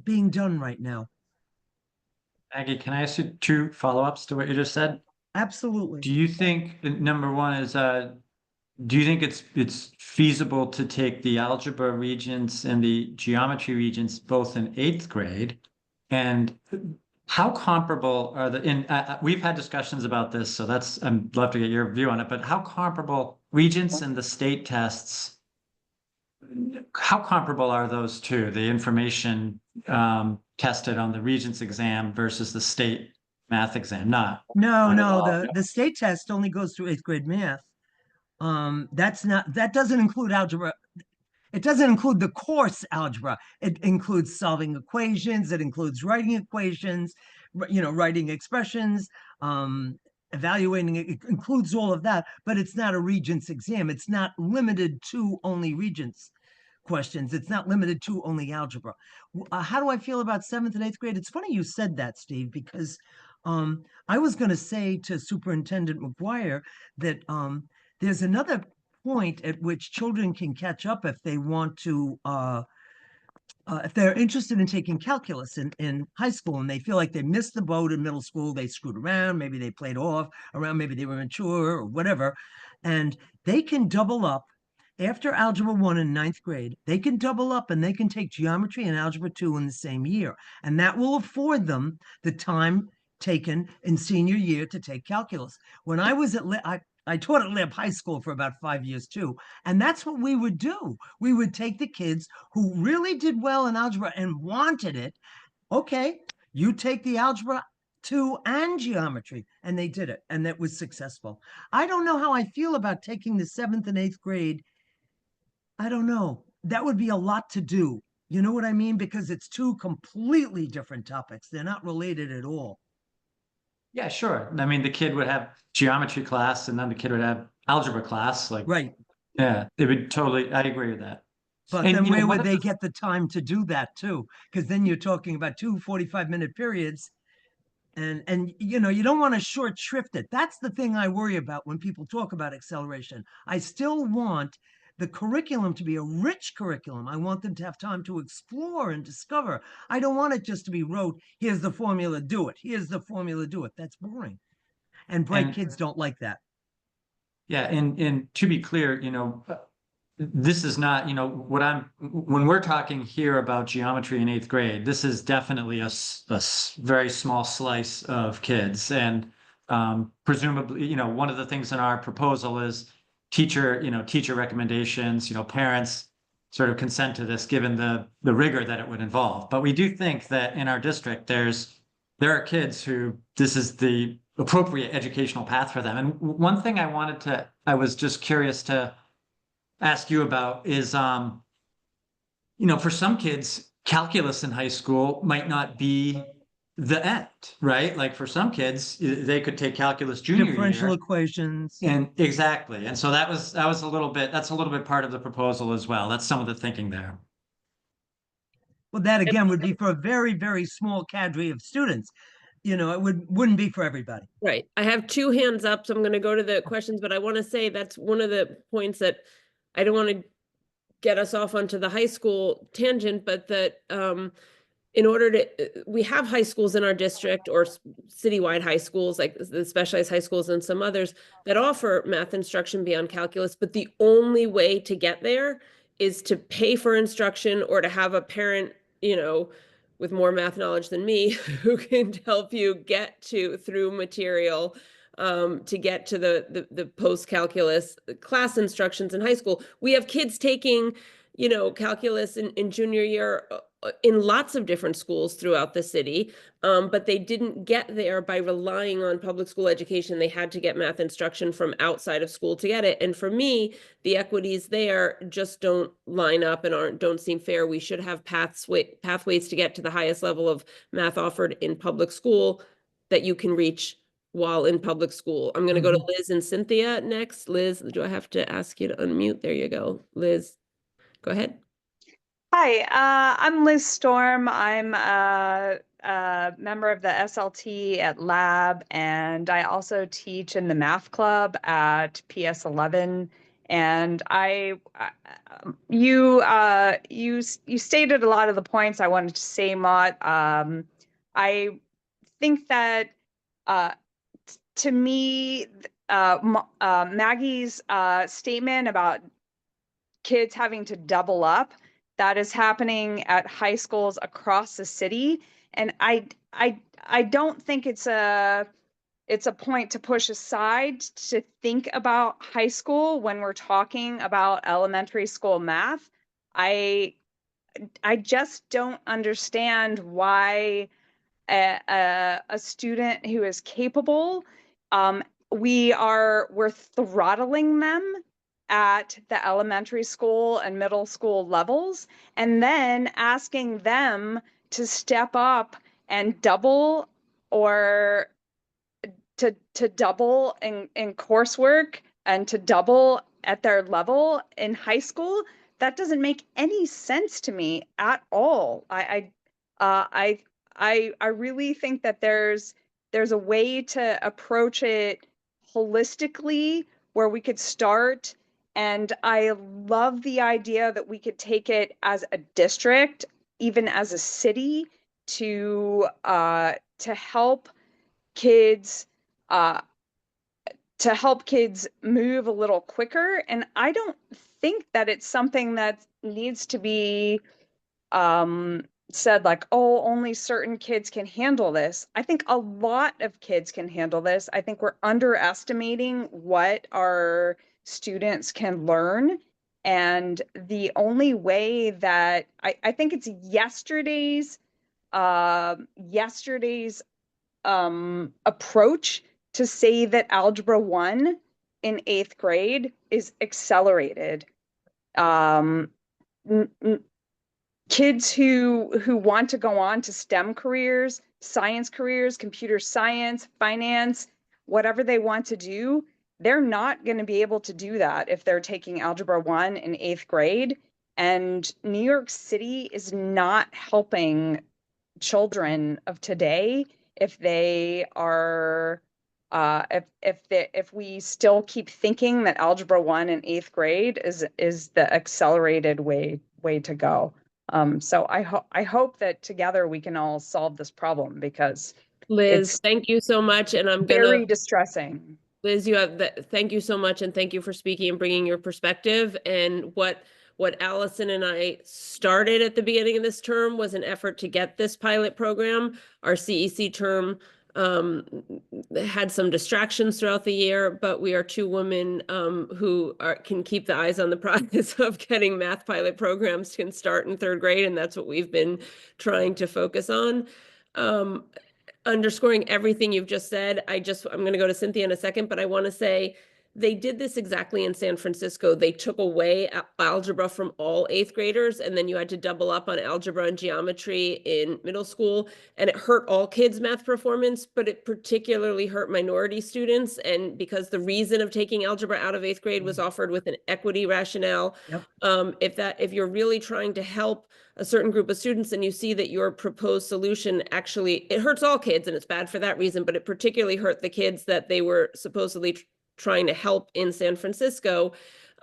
[SPEAKER 1] being done right now.
[SPEAKER 4] Maggie, can I ask you 2 follow-ups to what you just said?
[SPEAKER 1] Absolutely.
[SPEAKER 4] Do you think, number one is, do you think it's feasible to take the algebra regents and the geometry regents both in 8th grade? And how comparable are we've had discussions about this, so I'd love to get your view on it, but how comparable regents and the state tests, how comparable are those two, the information tested on the regents exam versus the state math exam? No,
[SPEAKER 1] The state test only goes through 8th grade math. That doesn't include algebra. It doesn't include the course algebra. It includes solving equations. It includes writing equations, writing expressions, evaluating. It includes all of that, but it's not a Regents exam. It's not limited to only Regents questions. It's not limited to only algebra. How do I feel about 7th and 8th grade? It's funny you said that, Steve, because I was going to say to Superintendent McGuire that there's another point at which children can catch up if they want to, if they're interested in taking calculus in high school and they feel like they missed the boat in middle school, they screwed around, maybe they played off around, maybe they were immature or whatever, and they can double up after Algebra 1 in 9th grade. They can double up and they can take Geometry and Algebra 2 in the same year, and that will afford them the time taken in senior year to take calculus. When I was at I taught at Lib High School for about 5 years too. And that's what we would do. We would take the kids who really did well in algebra and wanted it. Okay, you take the Algebra 2 and geometry, and they did it, and that was successful. I don't know how I feel about taking the 7th and 8th grade. I don't know. That would be a lot to do. You know what I mean? Because it's 2 completely different topics. They're not related at all.
[SPEAKER 4] Yeah, sure. I mean, the kid would have geometry class and then the kid would have algebra class. Like,
[SPEAKER 1] right.
[SPEAKER 4] Yeah, it would totally, I agree with that.
[SPEAKER 1] But then where would they get the time to do that too? Because then you're talking about 2 45-minute periods, and you don't want to short shrift it. That's the thing I worry about when people talk about acceleration. I still want the curriculum to be a rich curriculum. I want them to have time to explore and discover. I don't want it just to be wrote, here's the formula, do it. Here's the formula, do it. That's boring. And bright kids don't like that.
[SPEAKER 4] Yeah, and to be clear, this is not, when we're talking here about geometry in 8th grade, this is definitely a very small slice of kids. And presumably, one of the things in our proposal is teacher recommendations, parents sort of consent to this given the rigor that it would involve. But we do think that in our district, there are kids who this is the appropriate educational path for them. And one thing I was just curious to ask you about is, for some kids, calculus in high school might not be the end, right? Like for some kids, they could take calculus junior year.
[SPEAKER 1] Differential equations.
[SPEAKER 4] And exactly. And so that's a little bit part of the proposal as well. That's some of the thinking there.
[SPEAKER 1] Well, that again would be for a very, very small cadre of students. It wouldn't be for everybody.
[SPEAKER 2] Right. I have 2 hands up, so I'm going to go to the questions, but I want to say that's one of the points that I don't want to get us off onto the high school tangent, but that in order to, we have high schools in our district or citywide high schools, like the specialized high schools and some others that offer math instruction beyond calculus, but the only way to get there is to pay for instruction or to have a parent, you know, with more math knowledge than me who can help you get to through material to get to the post-calculus class instructions in high school. We have kids taking, you know, calculus in junior year in lots of different schools throughout the city, but they didn't get there by relying on public school education. They had to get math instruction from outside of school to get it. And for me, the equities there just don't line up and don't seem fair. We should have pathways to get to the highest level of math offered in public school that you can reach while in public school. I'm going to go to Liz and Cynthia next. Liz, do I have to ask you to unmute? There you go. Liz, go ahead.
[SPEAKER 6] Hi, I'm Liz Storm. I'm a member of the SLT at Lab, and I also teach in the math club at PS11. And you stated a lot of the points I wanted to say, Maude. I think that to me, Maggie's statement about kids having to double up, that is happening at high schools across the city. And I don't think it's a point to push aside to think about high school when we're talking about elementary school math. I just don't understand why a student who is capable, we're throttling them at the elementary school and middle school levels, and then asking them to step up and double or to double in coursework and to double at their level in high school. That doesn't make any sense to me at all. I really think that there's a way to approach it holistically where we could start. And I love the idea that we could take it as a district, even as a city, to help kids move a little quicker. And I don't think that it's something that needs to be said like, oh, only certain kids can handle this. I think a lot of kids can handle this. I think we're underestimating what our students can learn. And the only way that I think it's yesterday's approach to say that Algebra 1 in 8th grade is accelerated. Kids who want to go on to STEM careers, science careers, computer science, finance, whatever they want to do, they're not going to be able to do that if they're taking Algebra 1 in 8th grade. And New York City is not helping children of today if they are if we still keep thinking that Algebra 1 in 8th grade is the accelerated way to go. So I hope that together we can all solve this problem, because
[SPEAKER 2] Liz, thank you so much. And I'm
[SPEAKER 6] very distressing.
[SPEAKER 2] Liz, thank you so much. And thank you for speaking and bringing your perspective. And what Allison and I started at the beginning of this term was an effort to get this pilot program. Our CEC term had some distractions throughout the year, but we are two women who can keep the eyes on the prize of getting math pilot programs can start in 3rd grade. And that's what we've been trying to focus on. Underscoring everything you've just said, I'm going to go to Cynthia in a second, but I want to say they did this exactly in San Francisco. They took away algebra from all 8th graders, and then you had to double up on algebra and geometry in middle school, and it hurt all kids' math performance, but it particularly hurt minority students. And because the reason of taking algebra out of 8th grade was offered with an equity rationale,
[SPEAKER 1] Yep.
[SPEAKER 2] If you're really trying to help a certain group of students and you see that your proposed solution actually, it hurts all kids and it's bad for that reason, but it particularly hurt the kids that they were supposedly trying to help in San Francisco,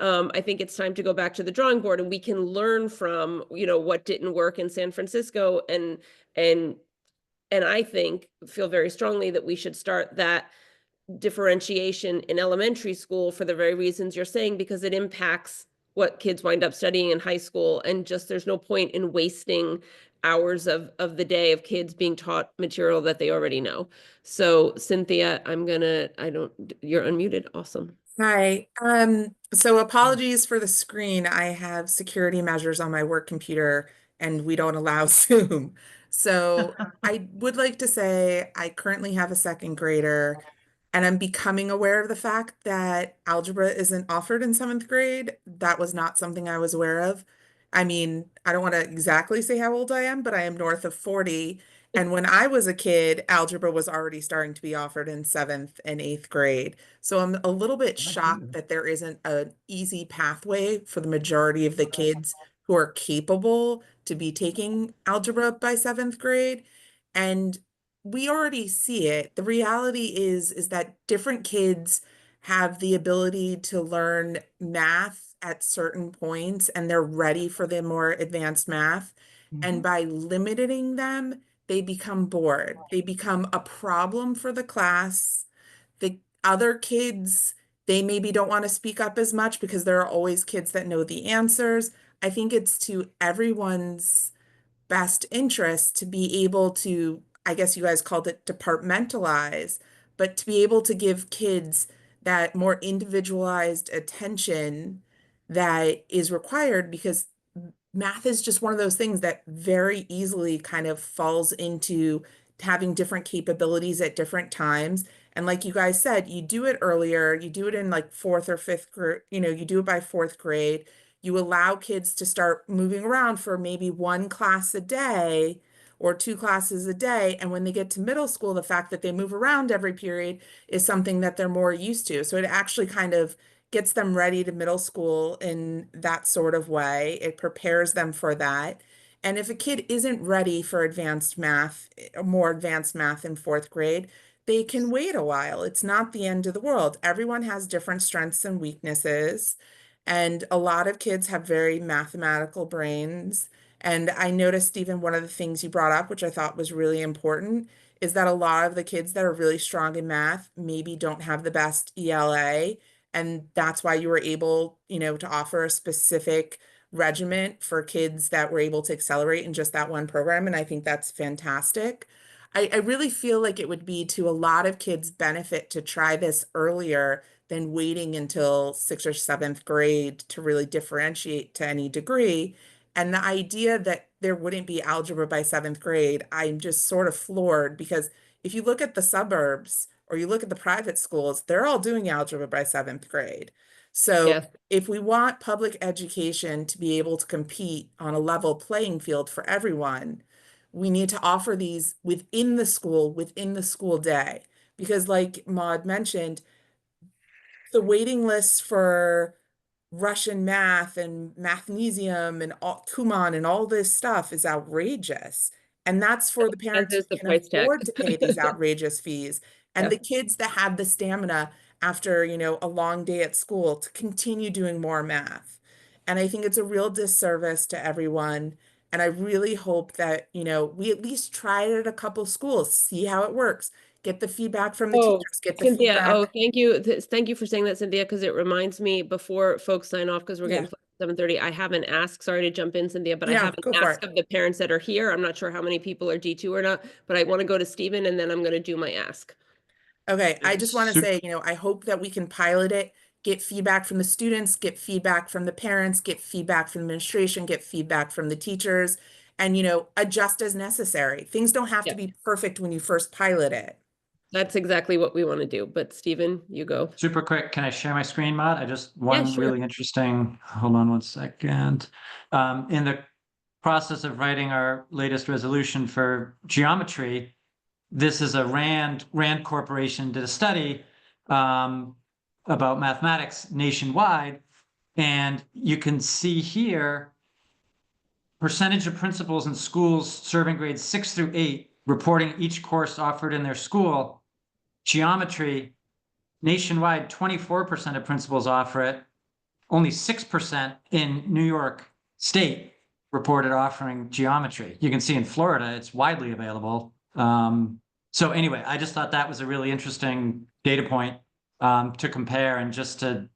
[SPEAKER 2] I think it's time to go back to the drawing board, and we can learn from, what didn't work in San Francisco, and I feel very strongly that we should start that differentiation in elementary school for the very reasons you're saying, because it impacts what kids wind up studying in high school. And just, there's no point in wasting hours of the day of kids being taught material that they already know. So Cynthia, you're unmuted. Awesome.
[SPEAKER 7] Hi. So apologies for the screen. I have security measures on my work computer and we don't allow Zoom. So I would like to say I currently have a second grader and I'm becoming aware of the fact that algebra isn't offered in 7th grade. That was not something I was aware of. I mean, I don't want to exactly say how old I am, but I am north of 40. And when I was a kid, algebra was already starting to be offered in 7th and 8th grade. So I'm a little bit shocked that there isn't an easy pathway for the majority of the kids who are capable to be taking algebra by 7th grade. And we already see it. The reality is that different kids have the ability to learn math at certain points and they're ready for the more advanced math. And by limiting them, they become bored. They become a problem for the class. The other kids, they maybe don't want to speak up as much because there are always kids that know the answers. I think it's to everyone's best interest to be able to, I guess you guys called it departmentalize, but to be able to give kids that more individualized attention that is required, because math is just one of those things that very easily kind of falls into having different capabilities at different times. And like you guys said, you do it earlier, you do it in like 4th or 5th grade, you do it by 4th grade. You allow kids to start moving around for maybe 1 class a day or 2 classes a day. And when they get to middle school, the fact that they move around every period is something that they're more used to. So it actually kind of gets them ready to middle school in that sort of way. It prepares them for that. And if a kid isn't ready for advanced math, more advanced math in 4th grade, they can wait a while. It's not the end of the world. Everyone has different strengths and weaknesses. And a lot of kids have very mathematical brains. And I noticed, Stephen, one of the things you brought up, which I thought was really important, is that a lot of the kids that are really strong in math maybe don't have the best ELA. And that's why you were able, to offer a specific regiment for kids that were able to accelerate in just that one program. And I think that's fantastic. I really feel like it would be to a lot of kids' benefit to try this earlier than waiting until 6th or 7th grade to really differentiate to any degree. And the idea that there wouldn't be algebra by 7th grade, I'm just sort of floored, because if you look at the suburbs or you look at the private schools, they're all doing algebra by 7th grade. So
[SPEAKER 2] Yes.
[SPEAKER 7] if we want public education to be able to compete on a level playing field for everyone, we need to offer these within the school day. Because like Maude mentioned, the waiting lists for Russian math and mathnesium and all, Kumon and all this stuff is outrageous. And that's for the parents who
[SPEAKER 2] is the
[SPEAKER 7] can
[SPEAKER 2] price tag.
[SPEAKER 7] afford to pay these outrageous fees. And
[SPEAKER 2] Yeah.
[SPEAKER 7] the kids that have the stamina after, a long day at school to continue doing more math. And I think it's a real disservice to everyone. And I really hope that, we at least try it at a couple schools, see how it works, get the feedback from the teachers, get the
[SPEAKER 2] Cynthia,
[SPEAKER 7] feedback.
[SPEAKER 2] thank you. Thank you for saying that, Cynthia, because it reminds me, before folks sign off, because we're getting 7:30, I have an ask. Sorry to jump in, Cynthia, but I have an
[SPEAKER 7] Go for
[SPEAKER 2] ask of the parents that are here. I'm not sure how many people are D2 or not, but I want to go to Stephen and then I'm going to do my ask.
[SPEAKER 7] Okay, I just want to
[SPEAKER 4] Sup-
[SPEAKER 7] say, I hope that we can pilot it, get feedback from the students, get feedback from the parents, get feedback from the administration, get feedback from the teachers, and, adjust as necessary. Things don't have to be perfect when you first pilot it.
[SPEAKER 2] That's exactly what we want to do. But Stephen, you go.
[SPEAKER 4] Super quick, can I share my screen, Maud? One
[SPEAKER 2] sure.
[SPEAKER 4] really interesting, hold on 1 second. In the process of writing our latest resolution for geometry, this is a Rand Corporation did a study about mathematics nationwide. And you can see here, percentage of principals in schools serving grades 6 through 8 reporting each course offered in their school. Geometry, nationwide, 24% of principals offer it. only 6% in New York State reported offering geometry. You can see in Florida, it's widely available. So anyway, I just thought that was a really interesting data point to compare, and just to,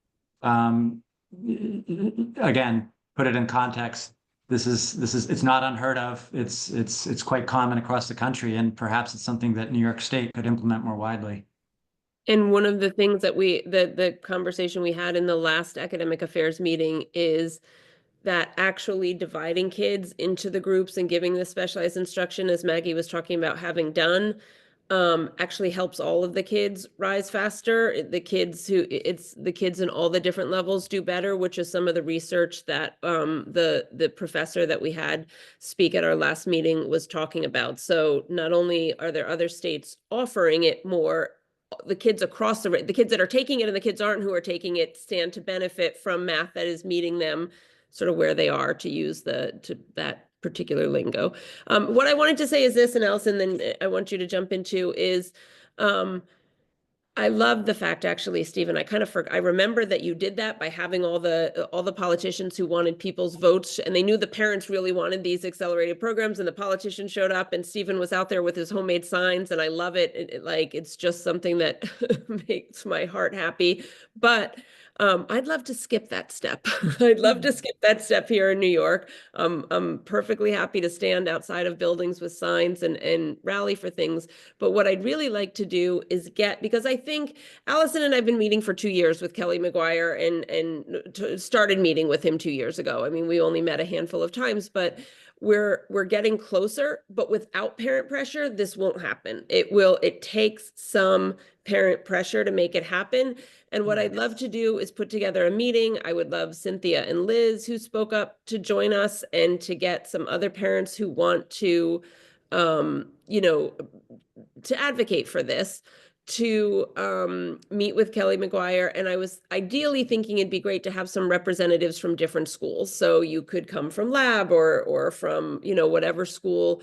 [SPEAKER 4] again, put it in context. It's not unheard of. It's quite common across the country, and perhaps it's something that New York State could implement more widely.
[SPEAKER 2] And one of the things that the conversation we had in the last academic affairs meeting is that actually dividing kids into the groups and giving the specialized instruction, as Maggie was talking about having done, actually helps all of the kids rise faster. The kids in all the different levels do better, which is some of the research that the professor that we had speak at our last meeting was talking about. So not only are there other states offering it more, the kids across the kids that are taking it and the kids aren't who are taking it stand to benefit from math that is meeting them sort of where they are, to use that particular lingo. What I wanted to say is this, and Allison, then I want you to jump into, is I love the fact, actually, Stephen, I remember that you did that by having all the politicians who wanted people's votes, and they knew the parents really wanted these accelerated programs, and the politicians showed up, and Stephen was out there with his homemade signs, and I love it. It's just something that makes my heart happy. But I'd love to skip that step. I'd love to skip that step here in New York. I'm perfectly happy to stand outside of buildings with signs and rally for things. But what I'd really like to do is because I think Allison and I've been meeting for 2 years with Kelly McGuire and started meeting with him 2 years ago. I mean, we only met a handful of times, but we're getting closer. But without parent pressure, this won't happen. It takes some parent pressure to make it happen. And what I'd love to do is put together a meeting. I would love Cynthia and Liz, who spoke up, to join us, and to get some other parents who want to, to advocate for this, to meet with Kelly McGuire. And I was ideally thinking it'd be great to have some representatives from different schools. So you could come from lab or from, whatever school.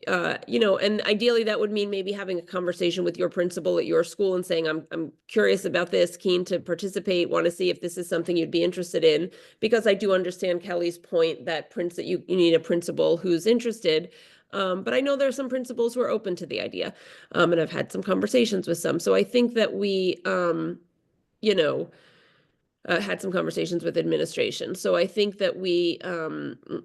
[SPEAKER 2] And ideally that would mean maybe having a conversation with your principal at your school and saying, I'm curious about this, keen to participate, want to see if this is something you'd be interested in, because I do understand Kelly's point that you need a principal who's interested. But I know there are some principals who are open to the idea. And I've had some conversations with some. So I think that we, had some conversations with administration. So I think that we are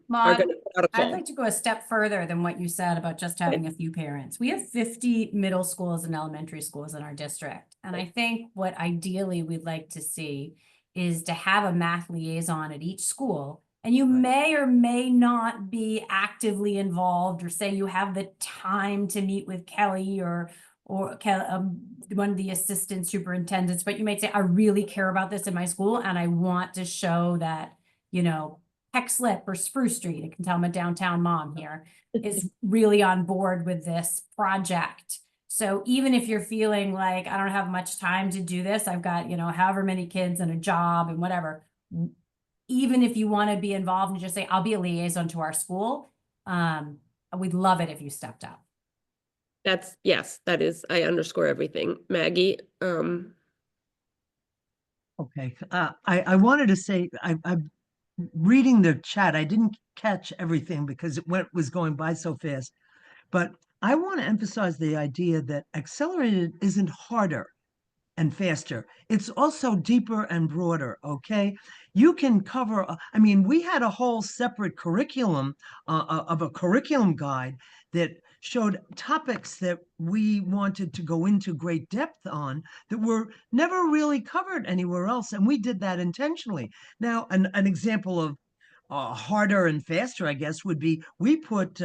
[SPEAKER 3] Maude,
[SPEAKER 2] going to put out a
[SPEAKER 3] I'd
[SPEAKER 2] call.
[SPEAKER 3] like to go a step further than what you said about just having a few parents. We have 50 middle schools and elementary schools in our district. And I think what ideally we'd like to see is to have a math liaison at each school. And you may or may not be actively involved, or say you have the time to meet with Kelly or one of the assistant superintendents, but you might say, I really care about this in my school, and I want to show that, Peck Slip or Spruce Street, I can tell I'm a downtown mom here, is really on board with this project. So even if you're feeling like, I don't have much time to do this, I've got, however many kids and a job and whatever, even if you want to be involved and just say, I'll be a liaison to our school, we'd love it if you stepped up.
[SPEAKER 2] Yes, that is, I underscore everything. Maggie,
[SPEAKER 1] Okay. I wanted to say, I'm reading the chat. I didn't catch everything because it was going by so fast, but I want to emphasize the idea that accelerated isn't harder and faster. It's also deeper and broader, okay? You can cover, we had a whole separate curriculum of a curriculum guide that showed topics that we wanted to go into great depth on that were never really covered anywhere else. And we did that intentionally. Now, an example of harder and faster, I guess, would be we put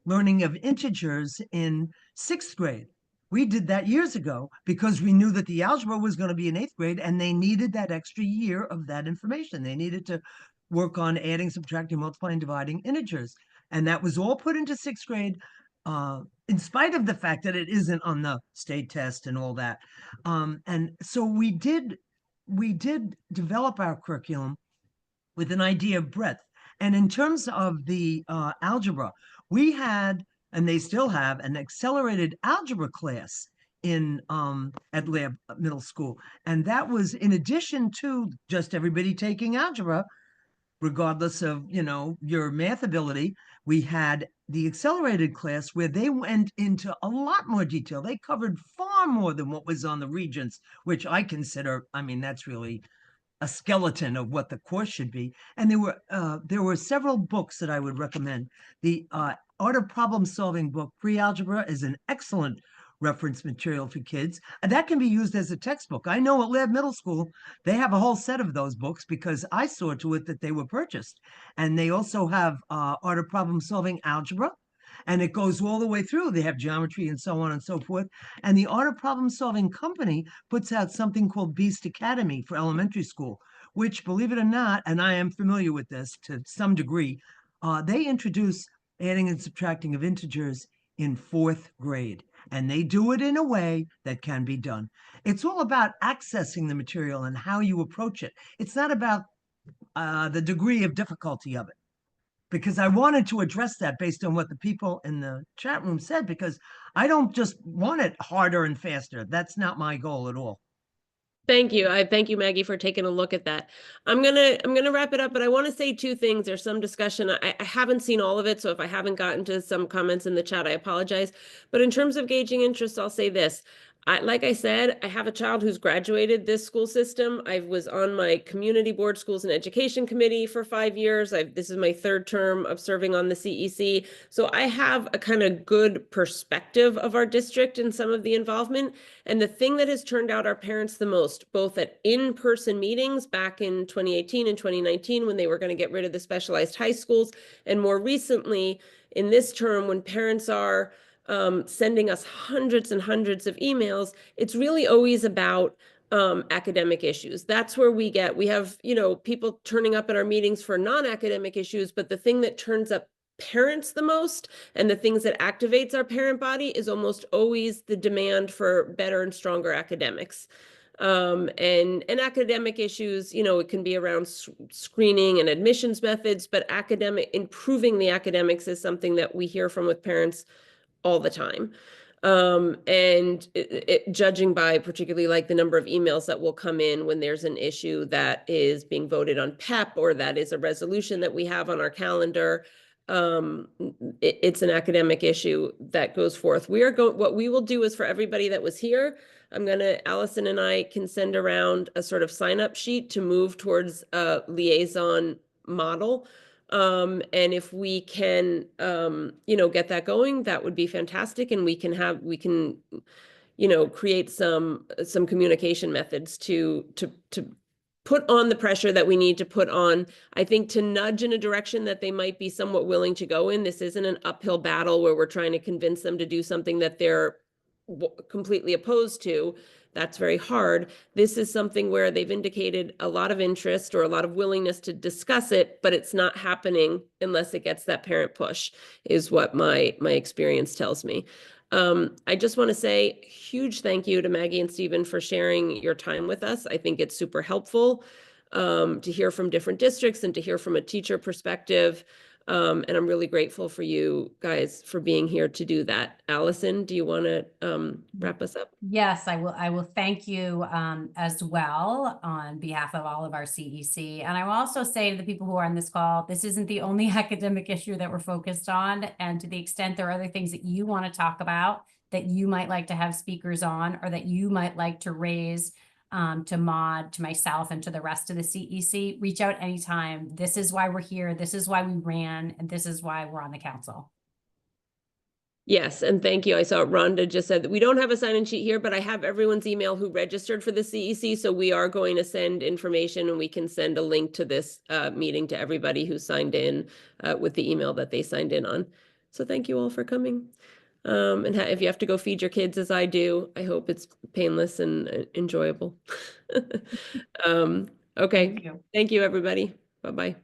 [SPEAKER 1] learning of integers in 6th grade. We did that years ago because we knew that the algebra was going to be in 8th grade, and they needed that extra year of that information. They needed to work on adding, subtracting, multiplying, dividing integers. And that was all put into 6th grade, in spite of the fact that it isn't on the state test and all that. And so we did develop our curriculum with an idea of breadth. And in terms of the algebra, we had, and they still have, an accelerated algebra class at Lab Middle School. And that was in addition to just everybody taking algebra, regardless of, your math ability. We had the accelerated class where they went into a lot more detail. They covered far more than what was on the Regents, which I consider, that's really a skeleton of what the course should be. And there were several books that I would recommend. The Art of Problem Solving book, Pre-Algebra, is an excellent reference material for kids. And that can be used as a textbook. I know at Lab Middle School, they have a whole set of those books because I saw to it that they were purchased. And they also have Art of Problem Solving Algebra. And it goes all the way through. They have geometry and so on and so forth. And the Art of Problem Solving Company puts out something called Beast Academy for elementary school, which, believe it or not, and I am familiar with this to some degree, they introduce adding and subtracting of integers in 4th grade. And they do it in a way that can be done. It's all about accessing the material and how you approach it. It's not about the degree of difficulty of it. Because I wanted to address that based on what the people in the chat room said, because I don't just want it harder and faster. That's not my goal at all.
[SPEAKER 2] Thank you. I thank you, Maggie, for taking a look at that. I'm gonna wrap it up, but I want to say 2 things. There's some discussion. I haven't seen all of it, so if I haven't gotten to some comments in the chat, I apologize. But in terms of gauging interest, I'll say this. Like I said, I have a child who's graduated this school system. I was on my community board schools and education committee for 5 years. This is my 3rd term of serving on the CEC. So I have a kind of good perspective of our district and some of the involvement. And the thing that has turned out our parents the most, both at in-person meetings back in 2018 and 2019, when they were going to get rid of the specialized high schools, and more recently in this term, when parents are sending us hundreds and hundreds of emails, it's really always about academic issues. That's where we have, people turning up at our meetings for non-academic issues, but the thing that turns up parents the most and the things that activates our parent body is almost always the demand for better and stronger academics. And academic issues, it can be around screening and admissions methods, but improving the academics is something that we hear from with parents all the time. And judging by particularly like the number of emails that will come in when there's an issue that is being voted on PEP, or that is a resolution that we have on our calendar, it's an academic issue that goes forth. What we will do is, for everybody that was here, Allison and I can send around a sort of sign-up sheet to move towards a liaison model. And if we can, get that going, that would be fantastic. And we can, create some communication methods to put on the pressure that we need to put on, I think, to nudge in a direction that they might be somewhat willing to go in. This isn't an uphill battle where we're trying to convince them to do something that they're completely opposed to. That's very hard. This is something where they've indicated a lot of interest or a lot of willingness to discuss it, but it's not happening unless it gets that parent push, is what my experience tells me. I just want to say huge thank you to Maggie and Stephen for sharing your time with us. I think it's super helpful to hear from different districts and to hear from a teacher perspective. And I'm really grateful for you guys for being here to do that. Allison, do you want to wrap us up?
[SPEAKER 3] Yes, I will. I will thank you as well on behalf of all of our CEC. And I will also say to the people who are on this call, this isn't the only academic issue that we're focused on. And to the extent there are other things that you want to talk about, that you might like to have speakers on, or that you might like to raise to Maude, to myself, and to the rest of the CEC, reach out anytime. This is why we're here. This is why we ran, and this is why we're on the council.
[SPEAKER 2] Yes, and thank you. I saw Rhonda just said that we don't have a sign-in sheet here, but I have everyone's email who registered for the CEC, so we are going to send information, and we can send a link to this meeting to everybody who signed in with the email that they signed in on. So thank you all for coming. And if you have to go feed your kids as I do, I hope it's painless and enjoyable. Okay.
[SPEAKER 3] Thank you.
[SPEAKER 2] Thank you, everybody. Bye-bye.